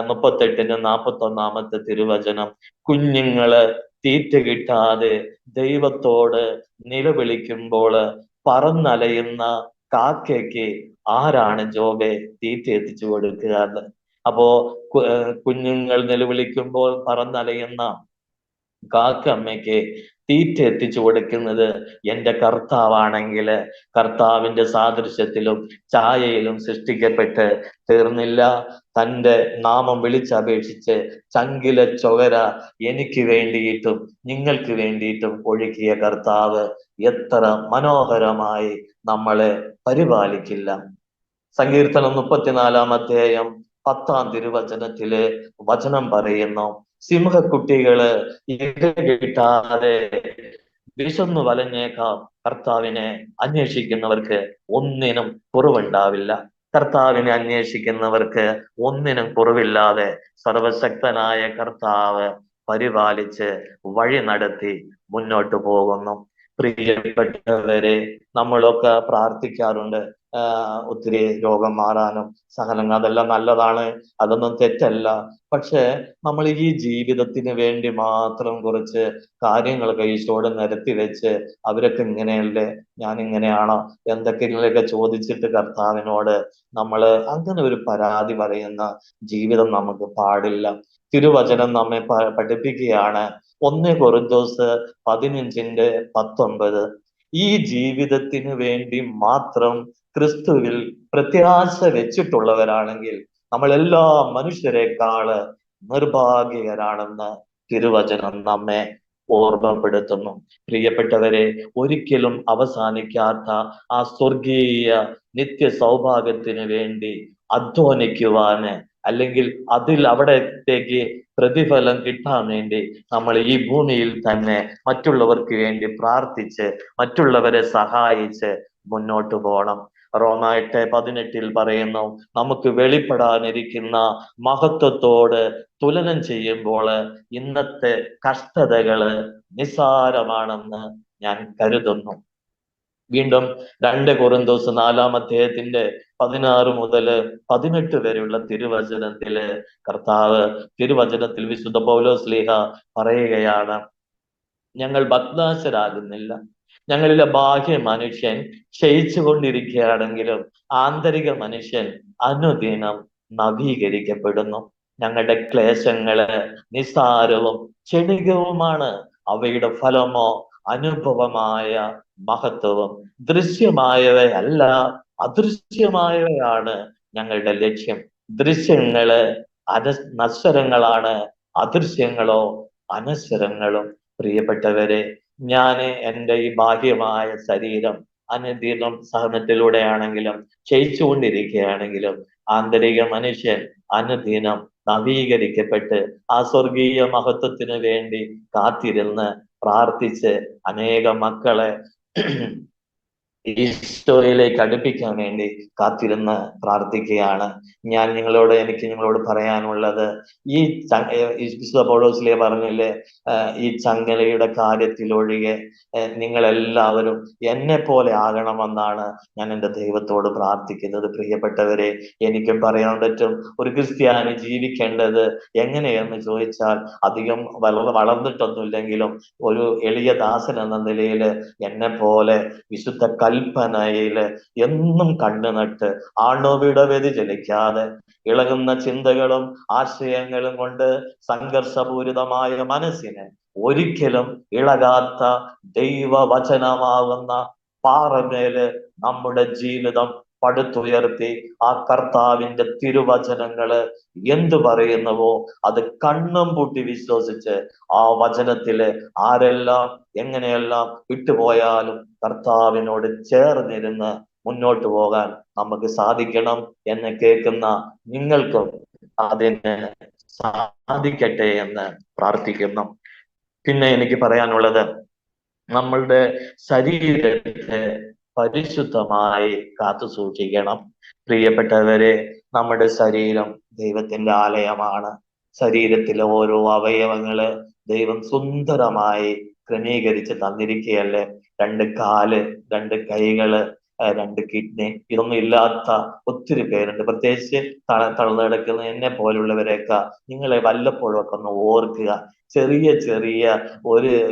38-ന്റെ 41-ാമത്തെ തിരുവചനം, കുഞ്ഞുങ്ങള് തീറ്റ കിട്ടാതെ ദൈവത്തോട് നിലവിളിക്കുമ്പോൾ പറന്നലയുന്ന കാക്കയ്ക്ക് ആരാണ് ജോബെ തീറ്റ എത്തിച്ചു കൊടുക്കുക എന്ന്. അപ്പോ കുഞ്ഞുങ്ങൾ നിലവിളിക്കുമ്പോൾ പറന്നലയുന്ന കാക്കമ്മയ്ക്ക് തീറ്റ എത്തിച്ചു കൊടുക്കുന്നത് എൻ്റെ കർത്താവാണെങ്കിൽ, കർത്താവിന്റെ സാദൃശ്യത്തിലും ഛായയിലും സൃഷ്ടിക്കപ്പെട്ട് തീർന്നില്ല. തൻ്റെ നാമം വിളിച്ചപേക്ഷിച്ച് ചങ്കിലെ ചൊവര എനിക്ക് വേണ്ടിയിട്ടും നിങ്ങൾക്ക് വേണ്ടിയിട്ടും ഒഴുക്കിയ കർത്താവ് എത്ര മനോഹരമായി നമ്മളെ പരിപാലിക്കില്ല. സങ്കീർത്തനം 34 10 തിരുവചനത്തില് വചനം പറയുന്നു, സിംഹക്കുട്ടികള് ഇര കിട്ടാതെ വിശന്നു വലഞ്ഞേക്കാം, കർത്താവിനെ അന്വേഷിക്കുന്നവർക്ക് ഒന്നിനും കുറവുണ്ടാവില്ല. കർത്താവിനെ അന്വേഷിക്കുന്നവർക്ക് ഒന്നിനും കുറവില്ലാതെ സർവശക്തനായ കർത്താവ് പരിപാലിച്ച് വഴി നടത്തി മുന്നോട്ട് പോകുന്നു. പ്രിയപ്പെട്ടവരെ, നമ്മളൊക്കെ പ്രാർത്ഥിക്കാറുണ്ട് ഒത്തിരി രോഗം മാറാനും സകലങ്ങൾ, അതെല്ലാം നല്ലതാണ്, അതൊന്നും തെറ്റല്ല. പക്ഷെ നമ്മൾ ഈ ജീവിതത്തിന് വേണ്ടി മാത്രം കുറച്ച് കാര്യങ്ങളൊക്കെ ഈശോട് നിരത്തി വെച്ച് അവരൊക്കെ ഇങ്ങനെയല്ലേ, ഞാൻ ഇങ്ങനെയാണോ, എന്തൊക്കെയൊക്കെ ചോദിച്ചിട്ട് കർത്താവിനോട് നമ്മൾ അങ്ങനെ ഒരു പരാതി പറയുന്ന ജീവിതം നമുക്ക് പാടില്ല. തിരുവചനം നമ്മെ പഠിപ്പിക്കുകയാണ്, 1 Corinthians 15:19. ഈ ജീവിതത്തിന് വേണ്ടി മാത്രം ക്രിസ്തുവിൽ പ്രത്യാശ വെച്ചിട്ടുള്ളവരാണെങ്കിൽ നമ്മൾ എല്ലാ മനുഷ്യരെക്കാള് നിർഭാഗ്യകരാണെന്ന് തിരുവചനം നമ്മെ ഓർമ്മപ്പെടുത്തുന്നു. പ്രിയപ്പെട്ടവരെ, ഒരിക്കലും അവസാനിക്കാത്ത ആ സ്വർഗീയ നിത്യ സൗഭാഗ്യത്തിന് വേണ്ടി അധ്വാനിക്കുവാന്, അല്ലെങ്കിൽ അവിടത്തേക്ക് പ്രതിഫലം കിട്ടാൻ വേണ്ടി നമ്മൾ ഈ ഭൂമിയിൽ തന്നെ മറ്റുള്ളവർക്ക് വേണ്ടി പ്രാർത്ഥിച്ച് മറ്റുള്ളവരെ സഹായിച്ച് മുന്നോട്ട് പോകണം. റോമ 8:18 പറയുന്നു, നമുക്ക് വെളിപ്പെടാനിരിക്കുന്ന മഹത്വത്തോട് തുലനം ചെയ്യുമ്പോൾ ഇന്നത്തെ കഷ്ടതകള് നിസ്സാരമാണെന്ന് ഞാൻ കരുതുന്നു. വീണ്ടും 2 Corinthians 4:16-18 വരെയുള്ള തിരുവചനത്തില് കർത്താവ്, തിരുവചനത്തിൽ വിശുദ്ധ പൗലോസ് ശ്ലീഹ പറയുകയാണ്, ഞങ്ങൾ ഭഗ്നാശരാകുന്നില്ല. ഞങ്ങളിലെ ബാഹ്യ മനുഷ്യൻ ക്ഷയിച്ചു കൊണ്ടിരിക്കുകയാണെങ്കിലും ആന്തരിക മനുഷ്യൻ അനുദിനം നവീകരിക്കപ്പെടുന്നു. ഞങ്ങളുടെ ക്ലേശങ്ങള് നിസ്സാരവും ക്ഷണികവുമാണ്, അവയുടെ ഫലമോ അനുഭവമായ മഹത്വവും. ദൃശ്യമായവയല്ല, അദൃശ്യമായവയാണ് ഞങ്ങളുടെ ലക്ഷ്യം. ദൃശ്യങ്ങള് നശ്വരങ്ങളാണ്, അദൃശ്യങ്ങളോ അനശ്വരങ്ങളും. പ്രിയപ്പെട്ടവരെ, ഞാന് എൻ്റെ ഈ ബാഹ്യമായ ശരീരം അനുദിനം സഹനത്തിലൂടെയാണെങ്കിലും ക്ഷയിച്ചുകൊണ്ടിരിക്കുകയാണെങ്കിലും ആന്തരിക മനുഷ്യൻ അനുദിനം നവീകരിക്കപ്പെട്ട് ആ സ്വർഗീയ മഹത്വത്തിന് വേണ്ടി കാത്തിരുന്ന് പ്രാർത്ഥിച്ച് അനേക മക്കളെ ഈശോയിലേക്ക് അടുപ്പിക്കാൻ വേണ്ടി കാത്തിരുന്ന് പ്രാർത്ഥിക്കുകയാണ്. എനിക്ക് നിങ്ങളോട് പറയാനുള്ളത്, ഈ വിശുദ്ധ പൗലോസിലെ പറഞ്ഞില്ലേ, ഈ ചങ്ങലയുടെ കാര്യത്തിലൊഴികെ നിങ്ങളെല്ലാവരും എന്നെ പോലെ ആകണമെന്നാണ് ഞാൻ എൻ്റെ ദൈവത്തോട് പ്രാർത്ഥിക്കുന്നത്. പ്രിയപ്പെട്ടവരെ, എനിക്കും പറയാൻ പറ്റും, ഒരു ക്രിസ്ത്യാനി ജീവിക്കേണ്ടത് എങ്ങനെയെന്ന് ചോദിച്ചാൽ അധികം വളർന്നിട്ടൊന്നുമില്ലെങ്കിലും ഒരു എളിയ ദാസൻ എന്ന നിലയിൽ എന്നെ പോലെ വിശുദ്ധ കൽപ്പനയില് എന്നും കണ്ണു നട്ട് ആണവയുടെ വ്യതിചലിക്കാതെ ഇളകുന്ന ചിന്തകളും ആശയങ്ങളും കൊണ്ട് സംഘർഷപൂരിതമായ മനസ്സിനെ ഒരിക്കലും ഇളകാത്ത ദൈവവചനമാകുന്ന പാറമേല് നമ്മുടെ ജീവിതം പടുത്തുയർത്തി ആ കർത്താവിന്റെ തിരുവചനങ്ങള് എന്തു പറയുന്നുവോ അത് കണ്ണും പൂട്ടി വിശ്വസിച്ച് ആ വചനത്തില് ആരെല്ലാം എങ്ങനെയെല്ലാം വിട്ടുപോയാലും കർത്താവിനോട് ചേർന്നിരുന്ന് മുന്നോട്ട് പോകാൻ നമുക്ക് സാധിക്കണം എന്ന് കേൾക്കുന്ന നിങ്ങൾക്കും അതിന് സാധിക്കട്ടെ എന്ന് പ്രാർത്ഥിക്കുന്നു. പിന്നെ എനിക്ക് പറയാനുള്ളത്, നമ്മളുടെ ശരീരത്തെ പരിശുദ്ധമായി കാത്തു സൂക്ഷിക്കണം. പ്രിയപ്പെട്ടവരെ, നമ്മുടെ ശരീരം ദൈവത്തിന്റെ ആലയമാണ്. ശരീരത്തിലെ ഓരോ അവയവങ്ങള് ദൈവം സുന്ദരമായി ക്രമീകരിച്ച് തന്നിരിക്കുകയല്ലേ. 2 കാല്, 2 കൈകള്, 2 കിഡ്നി, ഇതൊന്നും ഇല്ലാത്ത ഒത്തിരി പേരുണ്ട്. പ്രത്യേകിച്ച് തളർന്നു കിടക്കുന്ന എന്നെ പോലുള്ളവരെയൊക്കെ നിങ്ങളെ വല്ലപ്പോഴൊക്കെ ഒന്ന് ഓർക്കുക. ചെറിയ ചെറിയ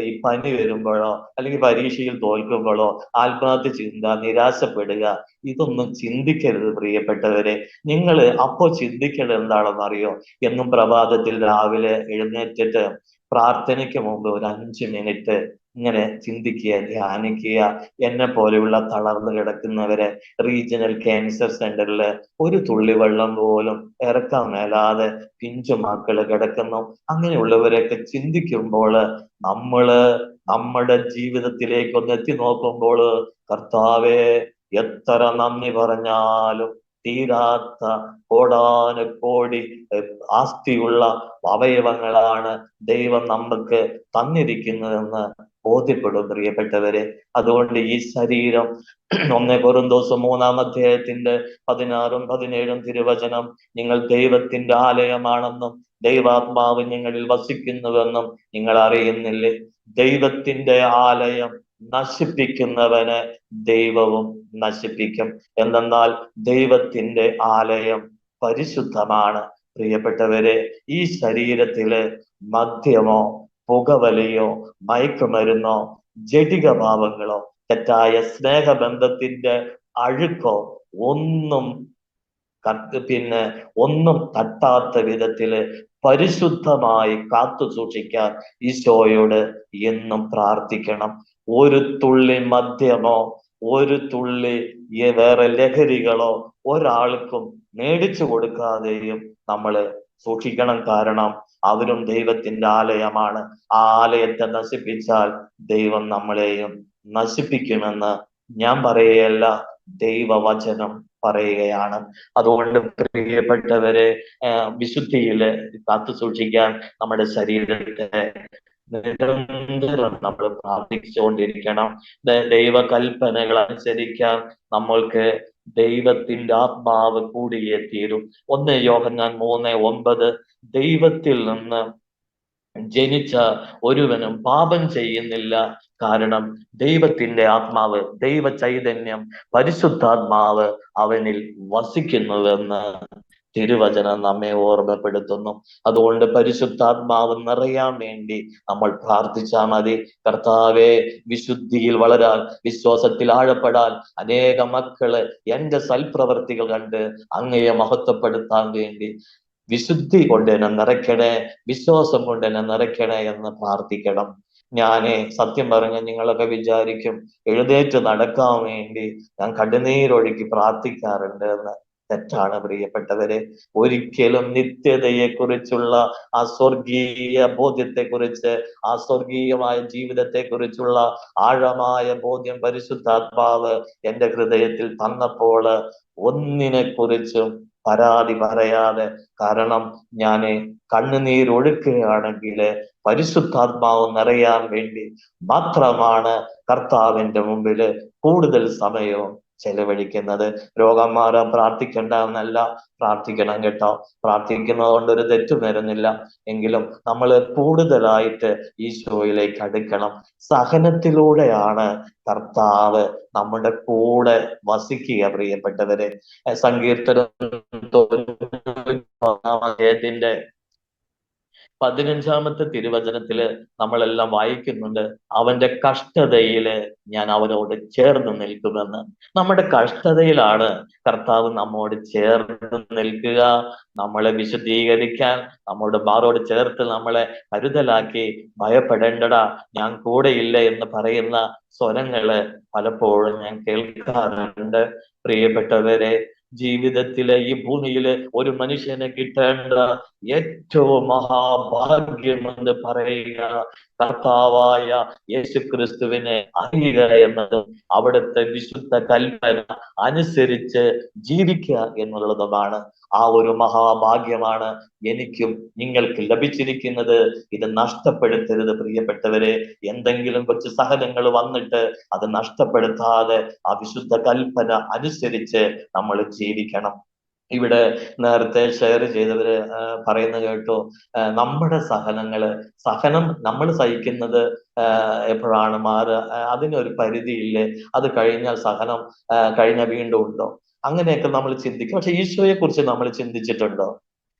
ഈ പനി വരുമ്പോഴോ അല്ലെങ്കിൽ പരീക്ഷയിൽ തോൽക്കുമ്പോഴോ ആത്മഹത്യ ചിന്ത, നിരാശപ്പെടുക, ഇതൊന്നും ചിന്തിക്കരുത് പ്രിയപ്പെട്ടവരെ. നിങ്ങൾ അപ്പോ ചിന്തിക്കേണ്ടത് എന്താണെന്ന് അറിയോ? എന്നും പ്രഭാതത്തിൽ രാവിലെ എഴുന്നേറ്റിട്ട് പ്രാർത്ഥനയ്ക്ക് മുമ്പ് ഒരു 5 മിനിറ്റ് ഇങ്ങനെ ചിന്തിക്കുക, ധ്യാനിക്കുക. എന്നെ പോലെയുള്ള തളർന്നു കിടക്കുന്നവരെ റീജിയണൽ ക്യാൻസർ സെന്ററിൽ ഒരു തുള്ളി വെള്ളം പോലും ഇറക്കാൻ മേലാതെ പിഞ്ചു മക്കള് കിടക്കുന്നു. അങ്ങനെയുള്ളവരെയൊക്കെ ചിന്തിക്കുമ്പോൾ നമ്മള് നമ്മുടെ ജീവിതത്തിലേക്ക് ഒന്ന് എത്തി നോക്കുമ്പോൾ, കർത്താവേ, എത്ര നന്ദി പറഞ്ഞാലും തീരാത്ത കോടാനുകോടി ആസ്തിയുള്ള അവയവങ്ങളാണ് ദൈവം നമുക്ക് തന്നിരിക്കുന്നതെന്ന് ബോധ്യപ്പെടും പ്രിയപ്പെട്ടവരെ. അതുകൊണ്ട് ഈ ശരീരം, 1 മൂന്നാം അധ്യായത്തിന്റെ 16-17 തിരുവചനം, നിങ്ങൾ ദൈവത്തിന്റെ ആലയമാണെന്നും ദൈവാത്മാവ് നിങ്ങളിൽ വസിക്കുന്നുവെന്നും നിങ്ങൾ അറിയുന്നില്ലേ? ദൈവത്തിന്റെ ആലയം നശിപ്പിക്കുന്നവനെ ദൈവവും നശിപ്പിക്കും. എന്തെന്നാൽ ദൈവത്തിന്റെ ആലയം പരിശുദ്ധമാണ്. പ്രിയപ്പെട്ടവരെ, ഈ ശരീരത്തില് മദ്യമോ പുകവലിയോ മയക്കുമരുന്നോ ജഡിക ഭാവങ്ങളോ തെറ്റായ സ്നേഹബന്ധത്തിന്റെ അഴുക്കോ ഒന്നും ഒന്നും തട്ടാത്ത വിധത്തില് പരിശുദ്ധമായി കാത്തു സൂക്ഷിക്കാൻ ഈശോയോട് എന്നും പ്രാർത്ഥിക്കണം. ഒരു തുള്ളി മദ്യമോ ഒരു തുള്ളി വേറെ ലഹരികളോ ഒരാൾക്കും മേടിച്ചു കൊടുക്കാതെയും നമ്മള് സൂക്ഷിക്കണം. കാരണം അവരും ദൈവത്തിന്റെ ആലയമാണ്. ആ ആലയത്തെ നശിപ്പിച്ചാൽ ദൈവം നമ്മളെയും നശിപ്പിക്കുമെന്ന് ഞാൻ പറയുകയല്ല, ദൈവവചനം പറയുകയാണ്. അതുകൊണ്ട് പ്രിയപ്പെട്ടവരെ, വിശുദ്ധിയില് കാത്തു സൂക്ഷിക്കാൻ നമ്മുടെ ശരീരത്തെ നിരന്തരം നമ്മൾ പ്രാർത്ഥിച്ചുകൊണ്ടിരിക്കണം. ദൈവകൽപ്പനകൾ അനുസരിക്കാൻ നമ്മൾക്ക് ദൈവത്തിന്റെ ആത്മാവ് കൂടിയേ തീരും. 1 യോഹന്നാൻ 3:9, ദൈവത്തിൽ നിന്ന് ജനിച്ച ഒരുവനും പാപം ചെയ്യുന്നില്ല, കാരണം ദൈവത്തിന്റെ ആത്മാവ്, ദൈവ ചൈതന്യം, പരിശുദ്ധാത്മാവ് അവനിൽ വസിക്കുന്നുവെന്ന് തിരുവചനം നമ്മെ ഓർമ്മപ്പെടുത്തുന്നു. അതുകൊണ്ട് പരിശുദ്ധാത്മാവ് നിറയാൻ വേണ്ടി നമ്മൾ പ്രാർത്ഥിച്ചാൽ മതി. കർത്താവെ, വിശുദ്ധിയിൽ വളരാൻ, വിശ്വാസത്തിൽ ആഴപ്പെടാൻ അനേക മക്കള് എന്റെ സൽപ്രവർത്തികൾ കണ്ട് അങ്ങയെ മഹത്വപ്പെടുത്താൻ വേണ്ടി വിശുദ്ധി കൊണ്ട് എന്നെ നിറയ്ക്കണേ, വിശ്വാസം കൊണ്ട് എന്നെ നിറയ്ക്കണേ എന്ന് പ്രാർത്ഥിക്കണം. ഞാന് സത്യം പറഞ്ഞ, നിങ്ങളൊക്കെ വിചാരിക്കും എഴുന്നേറ്റ് നടക്കാൻ വേണ്ടി ഞാൻ കണ്ണുനീരൊഴുക്കി പ്രാർത്ഥിക്കാറുണ്ട് എന്ന്. തെറ്റാണ് പ്രിയപ്പെട്ടവരെ. ഒരിക്കലും നിത്യതയെ കുറിച്ചുള്ള ആ സ്വർഗീയ ബോധ്യത്തെ കുറിച്ച്, ആ സ്വർഗീയമായ ജീവിതത്തെ കുറിച്ചുള്ള ആഴമായ ബോധ്യം പരിശുദ്ധാത്മാവ് എന്റെ ഹൃദയത്തിൽ തന്നപ്പോൾ ഒന്നിനെ കുറിച്ചും പരാതി പറയാതെ, കാരണം ഞാൻ കണ്ണുനീരൊഴുക്കുകയാണെങ്കിൽ പരിശുദ്ധാത്മാവ് നിറയാൻ വേണ്ടി മാത്രമാണ് കർത്താവിന്റെ മുമ്പിൽ കൂടുതൽ സമയവും ചെലവഴിക്കുന്നത്. രോഗം മാറാൻ പ്രാർത്ഥിക്കണ്ട എന്നല്ല, പ്രാർത്ഥിക്കണം കേട്ടോ. പ്രാർത്ഥിക്കുന്നത് കൊണ്ട് ഒരു തെറ്റും വരുന്നില്ല. എങ്കിലും നമ്മൾ കൂടുതലായിട്ട് ഈശോയിലേക്ക് അടുക്കണം. സഹനത്തിലൂടെയാണ് കർത്താവ് നമ്മുടെ കൂടെ വസിക്കുക പ്രിയപ്പെട്ടവരെ. സങ്കീർത്തനം 15 തിരുവചനത്തില് നമ്മളെല്ലാം വായിക്കുന്നുണ്ട്, അവന്റെ കഷ്ടതയില് ഞാൻ അവനോട് ചേർന്ന് നിൽക്കുമെന്ന്. നമ്മുടെ കഷ്ടതയിലാണ് കർത്താവ് നമ്മോട് ചേർന്ന് നിൽക്കുക, നമ്മളെ വിശുദ്ധീകരിക്കാൻ, നമ്മോട് മാറോട് ചേർത്ത് നമ്മളെ കരുതലാക്കി. ഭയപ്പെടേണ്ടടാ, ഞാൻ കൂടെയില്ല എന്ന് പറയുന്ന സ്വരങ്ങള് പലപ്പോഴും ഞാൻ കേൾക്കാറുണ്ട്. പ്രിയപ്പെട്ടവരെ, ജീവിതത്തിലെ ഈ ഭൂമിയില് ഒരു മനുഷ്യന് കിട്ടേണ്ട ഏറ്റവും മഹാഭാഗ്യമെന്ന് പറയുക കർത്താവായ യേശുക്രിസ്തുവിനെ അറിയുക എന്നതും അവിടുത്തെ വിശുദ്ധ കൽപ്പന അനുസരിച്ച് ജീവിക്കുക എന്നുള്ളതുമാണ്. ആ ഒരു മഹാഭാഗ്യമാണ് എനിക്കും നിങ്ങൾക്ക് ലഭിച്ചിരിക്കുന്നത്. ഇത് നഷ്ടപ്പെടുത്തരുത് പ്രിയപ്പെട്ടവരെ. എന്തെങ്കിലും കൊച്ചു സഹനങ്ങൾ വന്നിട്ട് അത് നഷ്ടപ്പെടുത്താതെ ആ വിശുദ്ധ കൽപ്പന അനുസരിച്ച് നമ്മൾ ജീവിക്കണം. ഇവിടെ നേരത്തെ ഷെയർ ചെയ്തവര് പറയുന്ന കേട്ടു, നമ്മുടെ സഹനം നമ്മൾ സഹിക്കുന്നത് എപ്പോഴാണ് മാറുക? അതിനൊരു പരിധിയില്ലേ? അത് കഴിഞ്ഞാൽ സഹനം കഴിഞ്ഞ വീണ്ടും ഉണ്ടോ? അങ്ങനെയൊക്കെ നമ്മൾ ചിന്തിക്കും. പക്ഷെ ഈശോയെ കുറിച്ച് നമ്മൾ ചിന്തിച്ചിട്ടുണ്ടോ?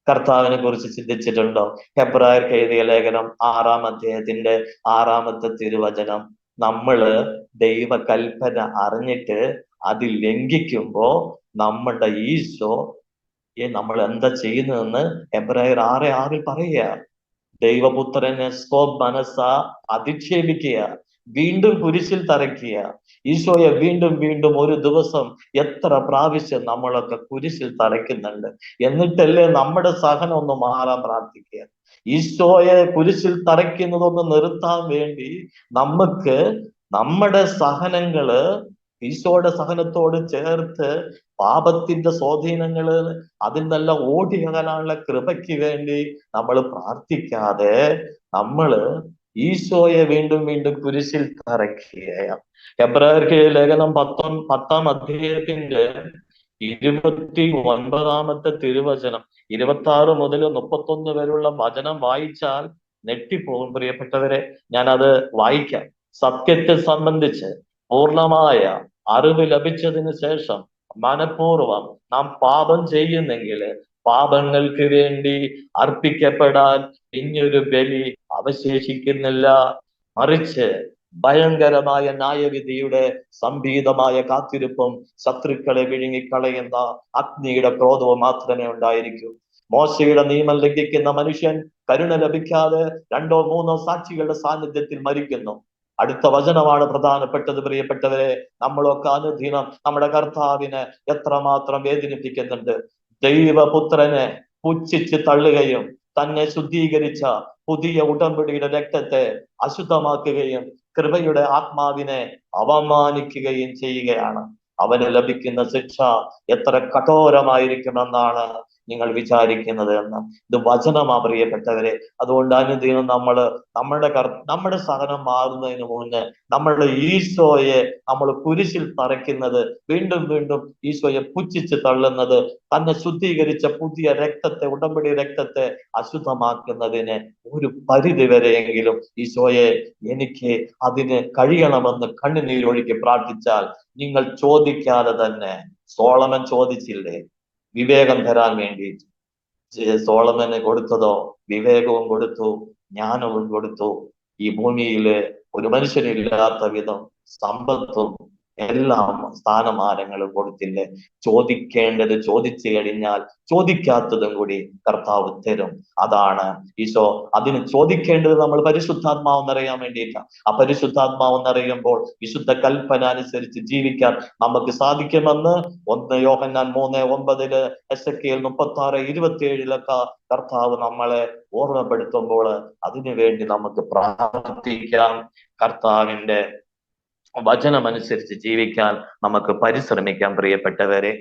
കർത്താവിനെ കുറിച്ച് ചിന്തിച്ചിട്ടുണ്ടോ? ഹെബ്രായർക്ക് എഴുതിയ ലേഖനം 6-ാം അധ്യായത്തിന്റെ 6-ാമത്തെ തിരുവചനം, നമ്മള് ദൈവകൽപ്പന അറിഞ്ഞിട്ട് അത് ലംഘിക്കുമ്പോ നമ്മുടെ ഈശോ നമ്മൾ എന്താ ചെയ്യുന്നതെന്ന് എബ്രായർ 6:6 പറയുക. ദൈവപുത്രനെ സ്വമനസ്സ അധിക്ഷേപിക്കുക, വീണ്ടും കുരിശിൽ തറയ്ക്കുക. ഈശോയെ വീണ്ടും വീണ്ടും ഒരു ദിവസം എത്ര പ്രാവശ്യം നമ്മളൊക്കെ കുരിശിൽ തറയ്ക്കുന്നുണ്ട്. എന്നിട്ടല്ലേ നമ്മുടെ സഹനം ഒന്ന് മാറാൻ പ്രാർത്ഥിക്കുക. ഈശോയെ കുരിശിൽ തറയ്ക്കുന്നതൊന്ന് നിർത്താൻ വേണ്ടി നമുക്ക് നമ്മുടെ സഹനങ്ങള് ഈശോയുടെ സഹനത്തോട് ചേർത്ത് പാപത്തിന്റെ സ്വാധീനങ്ങള് അതിൽ നിന്നെല്ലാം ഓടി അകലാനുള്ള കൃപയ്ക്ക് വേണ്ടി നമ്മൾ പ്രാർത്ഥിക്കാതെ നമ്മള് ഈശോയെ വീണ്ടും വീണ്ടും കുരിശിൽ തറയ്ക്കുകയാണ്. എബ്രായർക്ക് ലേഖനം പത്താം അധ്യായത്തിന്റെ 29-ാമത്തെ തിരുവചനം 26 മുതൽ 31 വരെയുള്ള വചനം വായിച്ചാൽ നെട്ടിപ്പോകും പ്രിയപ്പെട്ടവരെ. ഞാനത് വായിക്കാം. സത്യത്തെ സംബന്ധിച്ച് പൂർണ്ണമായ അറിവ് ലഭിച്ചതിന് ശേഷം മനഃപൂർവം നാം പാപം ചെയ്യുന്നെങ്കിൽ പാപങ്ങൾക്ക് വേണ്ടി അർപ്പിക്കപ്പെടാൻ ഇനിയൊരു ബലി അവശേഷിക്കുന്നില്ല. മറിച്ച് ഭയങ്കരമായ ന്യായവിധിയുടെ സംഭീതമായ കാത്തിരിപ്പും ശത്രുക്കളെ വിഴുങ്ങിക്കളയുന്ന അഗ്നിയുടെ ക്രോധവും മാത്രമേ ഉണ്ടായിരിക്കൂ. മോശയുടെ നിയമം ലംഘിക്കുന്ന മനുഷ്യൻ കരുണ ലഭിക്കാതെ 2-3 സാക്ഷികളുടെ സാന്നിധ്യത്തിൽ മരിക്കുന്നു. അടുത്ത വചനമാണ് പ്രധാനപ്പെട്ടത് പ്രിയപ്പെട്ടവരെ. നമ്മളൊക്കെ അനുദിനം നമ്മുടെ കർത്താവിനെ എത്രമാത്രം വേദനിപ്പിക്കുന്നുണ്ട്. ദൈവപുത്രനെ പുച്ഛിച്ച് തള്ളുകയും തന്നെ ശുദ്ധീകരിച്ച പുതിയ ഉടമ്പടിയുടെ രക്തത്തെ അശുദ്ധമാക്കുകയും കൃപയുടെ ആത്മാവിനെ അവമാനിക്കുകയും ചെയ്യുകയാണ്. അവന് ലഭിക്കുന്ന ശിക്ഷ എത്ര കഠോരമായിരിക്കുമെന്നാണ് നിങ്ങൾ വിചാരിക്കുന്നത് എന്ന്. ഇത് വചനമാ പ്രിയപ്പെട്ടവരെ. അതുകൊണ്ട് അനുദിനം നമ്മുടെ സഹനം മാറുന്നതിന് മുന്നേ നമ്മളുടെ ഈശോയെ നമ്മൾ കുരിശിൽ തറയ്ക്കുന്നത്, വീണ്ടും വീണ്ടും ഈശോയെ പുച്ഛിച്ച് തള്ളുന്നത്, തന്നെ ശുദ്ധീകരിച്ച പുതിയ രക്തത്തെ, ഉടമ്പടി രക്തത്തെ അശുദ്ധമാക്കുന്നതിന് ഒരു പരിധി വരെയെങ്കിലും ഈശോയെ എനിക്ക് അതിന് കഴിയണമെന്ന് കണ്ണുനീരൊഴുക്കി പ്രാർത്ഥിച്ചാൽ നിങ്ങൾ ചോദിക്കാതെ തന്നെ, സോളമൻ ചോദിച്ചില്ലേ വിവേകം തരാൻ വേണ്ടി? സോളമന് കൊടുത്തതോ വിവേകവും കൊടുത്തു, ജ്ഞാനവും കൊടുത്തു. ഈ ഭൂമിയില് ഒരു മനുഷ്യനില്ലാത്ത വിധം സമ്പത്തും എല്ലാം സ്ഥാനമാനങ്ങളും കൊടുത്തില്ലേ? ചോദിക്കേണ്ടത് ചോദിച്ചു കഴിഞ്ഞാൽ ചോദിക്കാത്തതും കൂടി കർത്താവ് തരും. അതാണ് ഈശോ. അതിന് ചോദിക്കേണ്ടത് നമ്മൾ പരിശുദ്ധാത്മാവ് നിറയാൻ വേണ്ടിയിട്ടാണ്. ആ പരിശുദ്ധാത്മാവ് നിറയുമ്പോൾ വിശുദ്ധ കൽപ്പന അനുസരിച്ച് ജീവിക്കാൻ നമുക്ക് സാധിക്കുമെന്ന് 1 യോഹന്നാൻ 3:9, എസെക്കിയേൽ 36:27 കർത്താവ് നമ്മളെ ഓർമ്മപ്പെടുത്തുമ്പോൾ അതിനുവേണ്ടി നമുക്ക് പ്രാർത്ഥിക്കാം. കർത്താവിന്റെ വചനമനുസരിച്ച് ജീവിക്കാൻ നമുക്ക് പരിശ്രമിക്കാം പ്രിയപ്പെട്ടവരെ.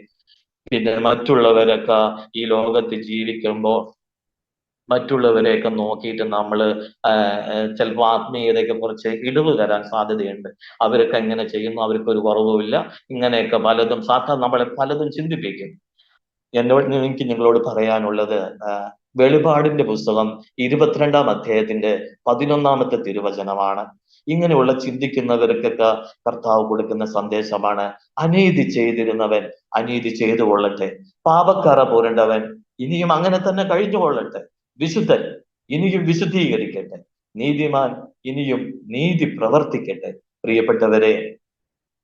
പിന്നെ മറ്റുള്ളവരൊക്കെ ഈ ലോകത്ത് ജീവിക്കുമ്പോൾ മറ്റുള്ളവരെയൊക്കെ നോക്കിയിട്ട് നമ്മൾ ചിലപ്പോൾ ആത്മീയതയൊക്കെ കുറച്ച് ഇടിവ് തരാൻ സാധ്യതയുണ്ട്. അവരൊക്കെ എങ്ങനെ ചെയ്യുന്നു, അവർക്കൊരു കുറവുമില്ല, ഇങ്ങനെയൊക്കെ പലതും നമ്മളെ പലതും ചിന്തിപ്പിക്കും. എനിക്ക് നിങ്ങളോട് പറയാനുള്ളത് വെളിപാടിന്റെ പുസ്തകം 22-ാം അധ്യായത്തിന്റെ 11-ാമത്തെ തിരുവചനമാണ്. ഇങ്ങനെയുള്ള ചിന്തിക്കുന്നവർക്കൊക്കെ കർത്താവ് കൊടുക്കുന്ന സന്ദേശമാണ്: അനീതി ചെയ്തിരുന്നവൻ അനീതി ചെയ്തു കൊള്ളട്ടെ, പാപക്കറ പുരണ്ടവൻ ഇനിയും അങ്ങനെ തന്നെ കഴിഞ്ഞുകൊള്ളട്ടെ, വിശുദ്ധൻ ഇനിയും വിശുദ്ധീകരിക്കട്ടെ, നീതിമാൻ ഇനിയും നീതി പ്രവർത്തിക്കട്ടെ. പ്രിയപ്പെട്ടവരെ,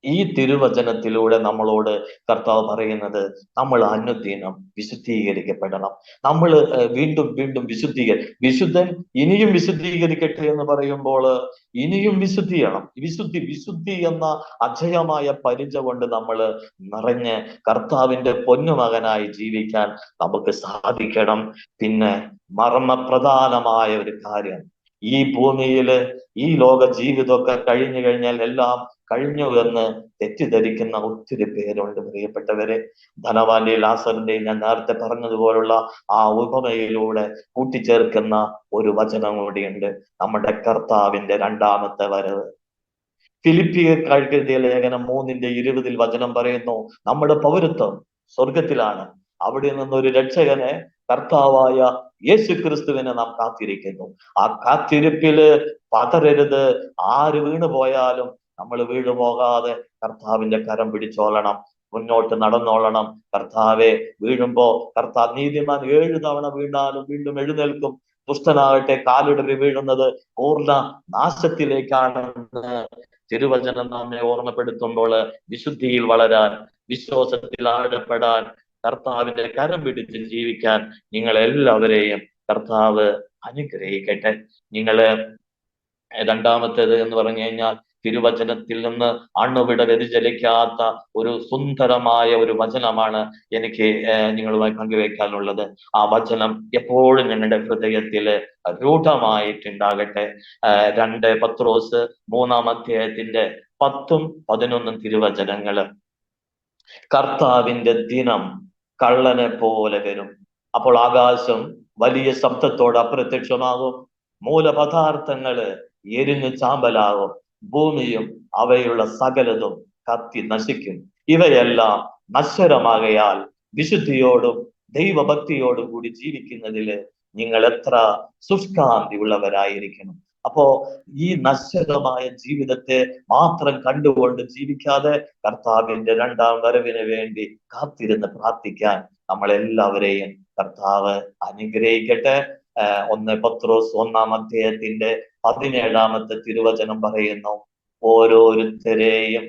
ഈ തിരുവചനത്തിലൂടെ നമ്മളോട് കർത്താവ് പറയുന്നത് നമ്മൾ അനുദിനം വിശുദ്ധീകരിക്കപ്പെടണം. നമ്മൾ വീണ്ടും വീണ്ടും വിശുദ്ധൻ ഇനിയും വിശുദ്ധീകരിക്കട്ടെ എന്ന് പറയുമ്പോൾ ഇനിയും വിശുദ്ധിയാണ്. വിശുദ്ധി എന്ന അജയമായ പരിച കൊണ്ട് നമ്മൾ നിറഞ്ഞ് കർത്താവിന്റെ പൊന്നുമകനായി ജീവിക്കാൻ നമുക്ക് സാധിക്കണം. പിന്നെ മർമ്മപ്രധാനമായ ഒരു കാര്യം, ഈ ഭൂമിയില് ഈ ലോക ജീവിതമൊക്കെ കഴിഞ്ഞു കഴിഞ്ഞാൽ എല്ലാം കഴിഞ്ഞു എന്ന് തെറ്റിദ്ധരിക്കുന്ന ഒത്തിരി പേരുണ്ട് പ്രിയപ്പെട്ടവരെ. ധനവാന്റെയും ലാസറിന്റെയും ഞാൻ നേരത്തെ പറഞ്ഞതുപോലുള്ള ആ ഉപമയിലൂടെ കൂട്ടിച്ചേർക്കുന്ന ഒരു വചനം കൂടിയുണ്ട്: നമ്മുടെ കർത്താവിന്റെ 2ാമത്തെ വരവ്. ഫിലിപ്പിയർക്ക് എഴുതിയ ലേഖനം 3:20 വചനം പറയുന്നു: നമ്മുടെ പൗരത്വം സ്വർഗത്തിലാണ്, അവിടെ നിന്നൊരു രക്ഷകനെ, കർത്താവായ യേശു ക്രിസ്തുവിനെ നാം കാത്തിരിക്കുന്നു. ആ കാത്തിരിപ്പില് പതറരുത്. ആര് വീണു പോയാലും നമ്മൾ വീണുപോകാതെ കർത്താവിന്റെ കരം പിടിച്ചോളണം, മുന്നോട്ട് നടന്നോളണം. കർത്താവെ, വീഴുമ്പോ നീതിമാൻ 7 തവണ വീണാലും വീണ്ടും എഴുന്നേൽക്കും, ദുഷ്ടനാകട്ടെ കാലിടറി വീഴുന്നത് പൂർണ്ണ നാശത്തിലേക്കാണെന്ന് തിരുവചനം നമ്മെ ഓർമ്മപ്പെടുത്തുമ്പോൾ വിശുദ്ധിയിൽ വളരാൻ, വിശ്വാസത്തിൽ ആഴപ്പെടാൻ, കർത്താവിന്റെ കരം പിടിച്ച് ജീവിക്കാൻ നിങ്ങളെല്ലാവരെയും കർത്താവ് അനുഗ്രഹിക്കട്ടെ. നിങ്ങള് 2ാമത്തേത് എന്ന് പറഞ്ഞു കഴിഞ്ഞാൽ തിരുവചനത്തിൽ നിന്ന് അണുവിട വ്യതിചലിക്കാത്ത ഒരു സുന്ദരമായ ഒരു വചനമാണ് എനിക്ക് നിങ്ങളുമായി പങ്കുവെക്കാനുള്ളത്. ആ വചനം എപ്പോഴും ഞങ്ങളുടെ ഹൃദയത്തിൽ രൂഢമായിട്ടുണ്ടാകട്ടെ. 2 പത്രോസ് 3-ാം അധ്യായത്തിന്റെ 10-ഉം 11-ഉം തിരുവചനങ്ങള്. കർത്താവിന്റെ ദിനം കള്ളനെ പോലെ വരും. അപ്പോൾ ആകാശം വലിയ ശബ്ദത്തോടെ അപ്രത്യക്ഷമാകും, മൂലപദാർത്ഥങ്ങള് എരിഞ്ഞു ചാമ്പലാകും, ഭൂമിയും അവയുള്ള സകലതും കത്തി നശിക്കും. ഇവയെല്ലാം നശ്വരമാകയാൽ വിശുദ്ധിയോടും ദൈവഭക്തിയോടും കൂടി ജീവിക്കുന്നതില് നിങ്ങൾ എത്ര ശുഷ്കാന്തി ഉള്ളവരായിരിക്കണം. അപ്പോ ഈ നശ്വരമായ ജീവിതത്തെ മാത്രം കണ്ടുകൊണ്ട് ജീവിക്കാതെ കർത്താവിന്റെ 2-ാം വരവിന് വേണ്ടി കാത്തിരുന്ന് പ്രാർത്ഥിക്കാൻ നമ്മളെല്ലാവരെയും കർത്താവ് അനുഗ്രഹിക്കട്ടെ. 1 പത്രോസ് 1-ാം അധ്യായത്തിന്റെ 17-ാമത്തെ തിരുവചനം പറയുന്നു, ഓരോരുത്തരെയും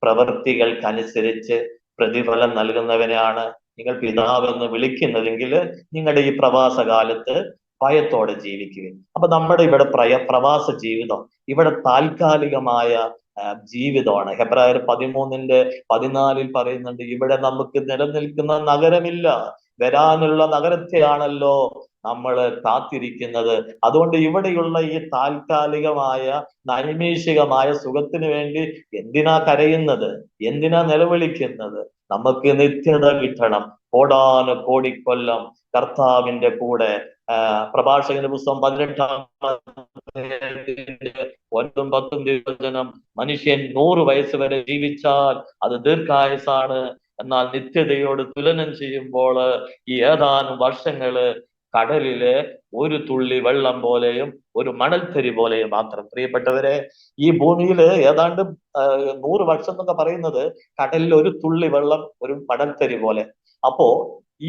പ്രവൃത്തികൾക്കനുസരിച്ച് പ്രതിഫലം നൽകുന്നവനാണ് നിങ്ങൾ പിതാവെന്ന് വിളിക്കുന്നതെങ്കിൽ നിങ്ങളുടെ ഈ പ്രവാസകാലത്ത് ഭയത്തോടെ ജീവിക്കുക. അപ്പൊ നമ്മുടെ ഇവിടെ പ്രവാസ ജീവിതം ഇവിടെ താൽക്കാലികമായ ജീവിതമാണ്. ഹെബ്രായർ 13-14 പറയുന്നുണ്ട്, ഇവിടെ നമുക്ക് നിലനിൽക്കുന്ന നഗരമില്ല, വരാനുള്ള നഗരത്തെയാണല്ലോ നമ്മൾ കാത്തിരിക്കുന്നത്. അതുകൊണ്ട് ഇവിടെയുള്ള ഈ താൽക്കാലികമായ നൈമിഷികമായ സുഖത്തിന് വേണ്ടി എന്തിനാ കരയുന്നത്, എന്തിനാ നിലവിളിക്കുന്നത്? നമുക്ക് നിത്യത കിട്ടണം, കോടാനുകോടിക്കൊല്ലം കർത്താവിന്റെ കൂടെ. പ്രഭാഷകന്റെ പുസ്തകം 18-ാം 9-ഉം 10-ഉം തിരുവചനം, മനുഷ്യൻ 100 വയസ്സ് വരെ ജീവിച്ചാൽ അത് ദീർഘായുസാണ്, എന്നാൽ നിത്യതയോട് തുലനം ചെയ്യുമ്പോൾ ഈ ഏതാനും വർഷങ്ങള് കടലിലെ ഒരു തുള്ളി വെള്ളം പോലെയും ഒരു മണൽത്തരി പോലെയും മാത്രം. പ്രിയപ്പെട്ടവരെ, ഈ ഭൂമിയിൽ ഏതാണ്ട് 100 വർഷം എന്നൊക്കെ പറയുന്നത് കടലിൽ ഒരു തുള്ളി വെള്ളം ഒരു മണൽത്തരി പോലെ. അപ്പോ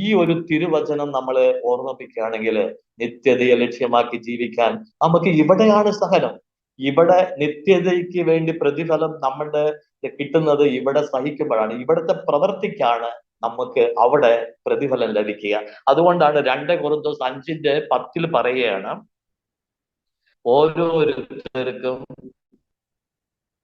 ഈ ഒരു തിരുവചനം നമ്മളെ ഓർമ്മിപ്പിക്കുകയാണെങ്കിൽ നിത്യതയെ ലക്ഷ്യമാക്കി ജീവിക്കാൻ നമുക്ക് ഇവിടെയാണ് സഹനം. ഇവിടെ നിത്യതയ്ക്ക് വേണ്ടി പ്രതിഫലം നമ്മുടെ കിട്ടുന്നത് ഇവിടെ സഹിക്കുമ്പോഴാണ്. ഇവിടുത്തെ പ്രവൃത്തിക്കാണ് നമുക്ക് അവിടെ പ്രതിഫലം ലഭിക്കുക. അതുകൊണ്ടാണ് 2 കൊരിന്തോസ് 5:10 പറയുകയാണ്, ഓരോരുത്തർക്കും,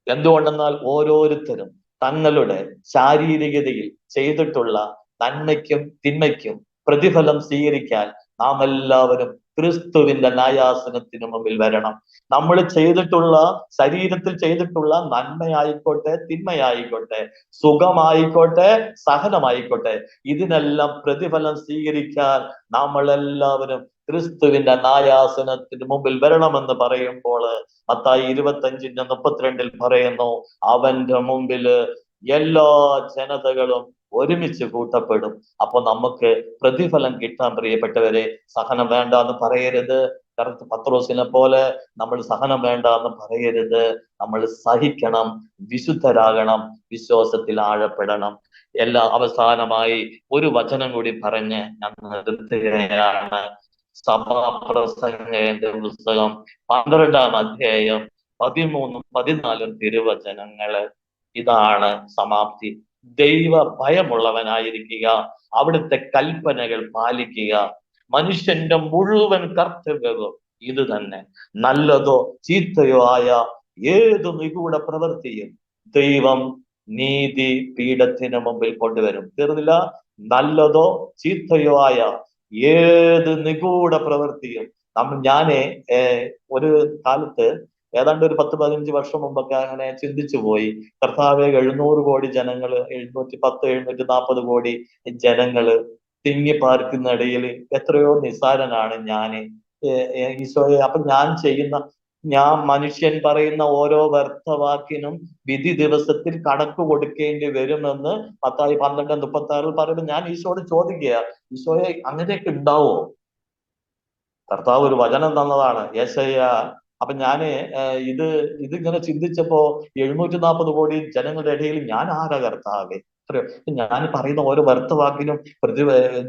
എന്തുകൊണ്ടെന്നാൽ ഓരോരുത്തരും തങ്ങളുടെ ശാരീരികതയിൽ ചെയ്തിട്ടുള്ള നന്മയ്ക്കും തിന്മയ്ക്കും പ്രതിഫലം സ്വീകരിക്കാൻ നാം എല്ലാവരും ക്രിസ്തുവിന്റെ ന്യായാസനത്തിന് മുമ്പിൽ വരണം. നമ്മൾ ചെയ്തിട്ടുള്ള, ശരീരത്തിൽ ചെയ്തിട്ടുള്ള നന്മയായിക്കോട്ടെ തിന്മയായിക്കോട്ടെ, സുഖമായിക്കോട്ടെ സഹനമായിക്കോട്ടെ, ഇതിനെല്ലാം പ്രതിഫലം സ്വീകരിക്കാൻ നമ്മളെല്ലാവരും ക്രിസ്തുവിന്റെ ന്യായാസനത്തിന് മുമ്പിൽ വരണമെന്ന് പറയുമ്പോൾ മത്തായി 25:32 പറയുന്നു, അവന്റെ മുമ്പില് എല്ലാ ജനതകളും ഒരുമിച്ച് കൂട്ടപ്പെടും. അപ്പൊ നമുക്ക് പ്രതിഫലം കിട്ടാൻ, പ്രിയപ്പെട്ടവരെ, സഹനം വേണ്ട എന്ന് പറയരുത്. പത്രോസിനെ പോലെ നമ്മൾ സഹനം വേണ്ട എന്ന് പറയരുത്. നമ്മൾ സഹിക്കണം, വിശുദ്ധരാകണം, വിശ്വാസത്തിൽ ആഴപ്പെടണം. അവസാനമായി ഒരു വചനം കൂടി പറഞ്ഞ് ഞാൻ നിർത്തുകയാണ്. സഭാപ്രസംഗന്റെ പുസ്തകം 12-ാം അധ്യായം 13-ഉം 14-ഉം തിരുവചനങ്ങള്. ഇതാണ് സമാപ്തി. ദൈവ ഭയമുള്ളവനായിരിക്കുക, അവിടുത്തെ കൽപ്പനകൾ പാലിക്കുക, മനുഷ്യന്റെ മുഴുവൻ കർത്തവ്യവും ഇത് തന്നെ. നല്ലതോ ചീത്തയോ ആയ ഏതു നിഗൂഢ പ്രവൃത്തിയും ദൈവം നീതി പീഠത്തിന് മുമ്പിൽ കൊണ്ടുവരും. തീർന്നില്ല. നല്ലതോ ചീത്തയോ ആയ ഏത് നിഗൂഢ പ്രവൃത്തിയും ഞാന് ഒരു കാലത്ത് ഏതാണ്ട് ഒരു 10-15 വർഷം മുമ്പൊക്കെ അങ്ങനെ ചിന്തിച്ചു പോയി. കർത്താവെ, 700 കോടി ജനങ്ങള്, 740 കോടി ജനങ്ങള് തിങ്ങിപ്പാർക്കുന്നിടയിൽ എത്രയോ നിസ്സാരനാണ് ഞാന്. ഈശോയെ, അപ്പൊ ഞാൻ മനുഷ്യൻ പറയുന്ന ഓരോ വ്യർത്ഥവാക്കിനും വിധി ദിവസത്തിൽ കണക്ക് കൊടുക്കേണ്ടി വരുമെന്ന് മത്തായി 12:36 പറയുമ്പോൾ ഞാൻ ഈശോയോട് ചോദിക്കുക, ഈശോയെ അങ്ങനെയൊക്കെ ഉണ്ടാവോ? കർത്താവ് ഒരു വചനം തന്നതാണ്, യേശയ്യ. അപ്പൊ ഞാന് ഇതിങ്ങനെ ചിന്തിച്ചപ്പോ 740 കോടി ജനങ്ങളുടെ ഇടയിൽ ഞാൻ ആരാ കർത്താവേ? ഞാൻ പറയുന്ന ഓരോ വ്യർത്ഥവാക്കിനും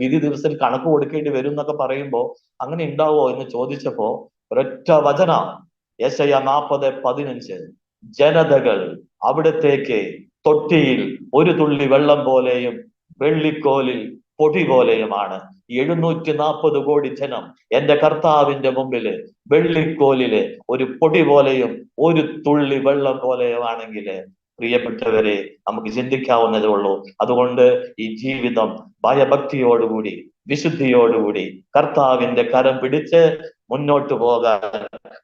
വിധി ദിവസത്തിൽ കണക്ക് കൊടുക്കേണ്ടി വരും എന്നൊക്കെ പറയുമ്പോ അങ്ങനെ ഉണ്ടാവോ എന്ന് ചോദിച്ചപ്പോ ഒരൊറ്റ വചന, യെശയ്യാ 40:15, ജനതകൾ അവിടത്തേക്ക് തൊട്ടിയിൽ ഒരു തുള്ളി വെള്ളം പോലെയും വെള്ളിക്കോലിൽ പൊടി പോലെയുമാണ്. 740 കോടി ജനം എന്റെ കർത്താവിന്റെ മുമ്പില് വെള്ളിക്കോലില് ഒരു പൊടി പോലെയും ഒരു തുള്ളി വെള്ളം പോലെയുമാണെങ്കിൽ, പ്രിയപ്പെട്ടവരെ, നമുക്ക് ചിന്തിക്കാവുന്നതേ ഉള്ളൂ. അതുകൊണ്ട് ഈ ജീവിതം ഭയഭക്തിയോടുകൂടി, വിശുദ്ധിയോടുകൂടി കർത്താവിന്റെ കരം പിടിച്ച് മുന്നോട്ട് പോകാൻ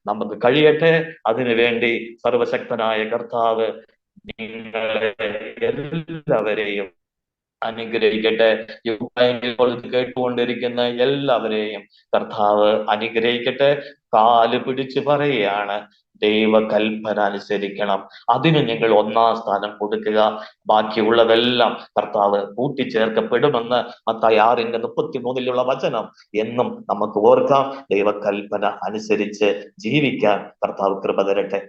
നമുക്ക് കഴിയട്ടെ. അതിനു വേണ്ടി സർവശക്തനായ കർത്താവ് നിങ്ങളെ എല്ലാവരെയും അനുഗ്രഹിക്കട്ടെ. ഇപ്പോൾ ഇത് കേട്ടുകൊണ്ടിരിക്കുന്ന എല്ലാവരെയും കർത്താവ് അനുഗ്രഹിക്കട്ടെ. കാല് പിടിച്ച് പറയുകയാണ്, ദൈവകൽപ്പന അനുസരിക്കണം. അതിന് നിങ്ങൾ ഒന്നാം സ്ഥാനം കൊടുക്കുക. ബാക്കിയുള്ളതെല്ലാം കർത്താവ് കൂട്ടിച്ചേർക്കപ്പെടുമെന്ന് മത്തായി 6:33 വചനം എന്നും നമുക്ക് ഓർക്കാം. ദൈവകൽപ്പന അനുസരിച്ച് ജീവിക്കാൻ കർത്താവ് കൃപ തരട്ടെ.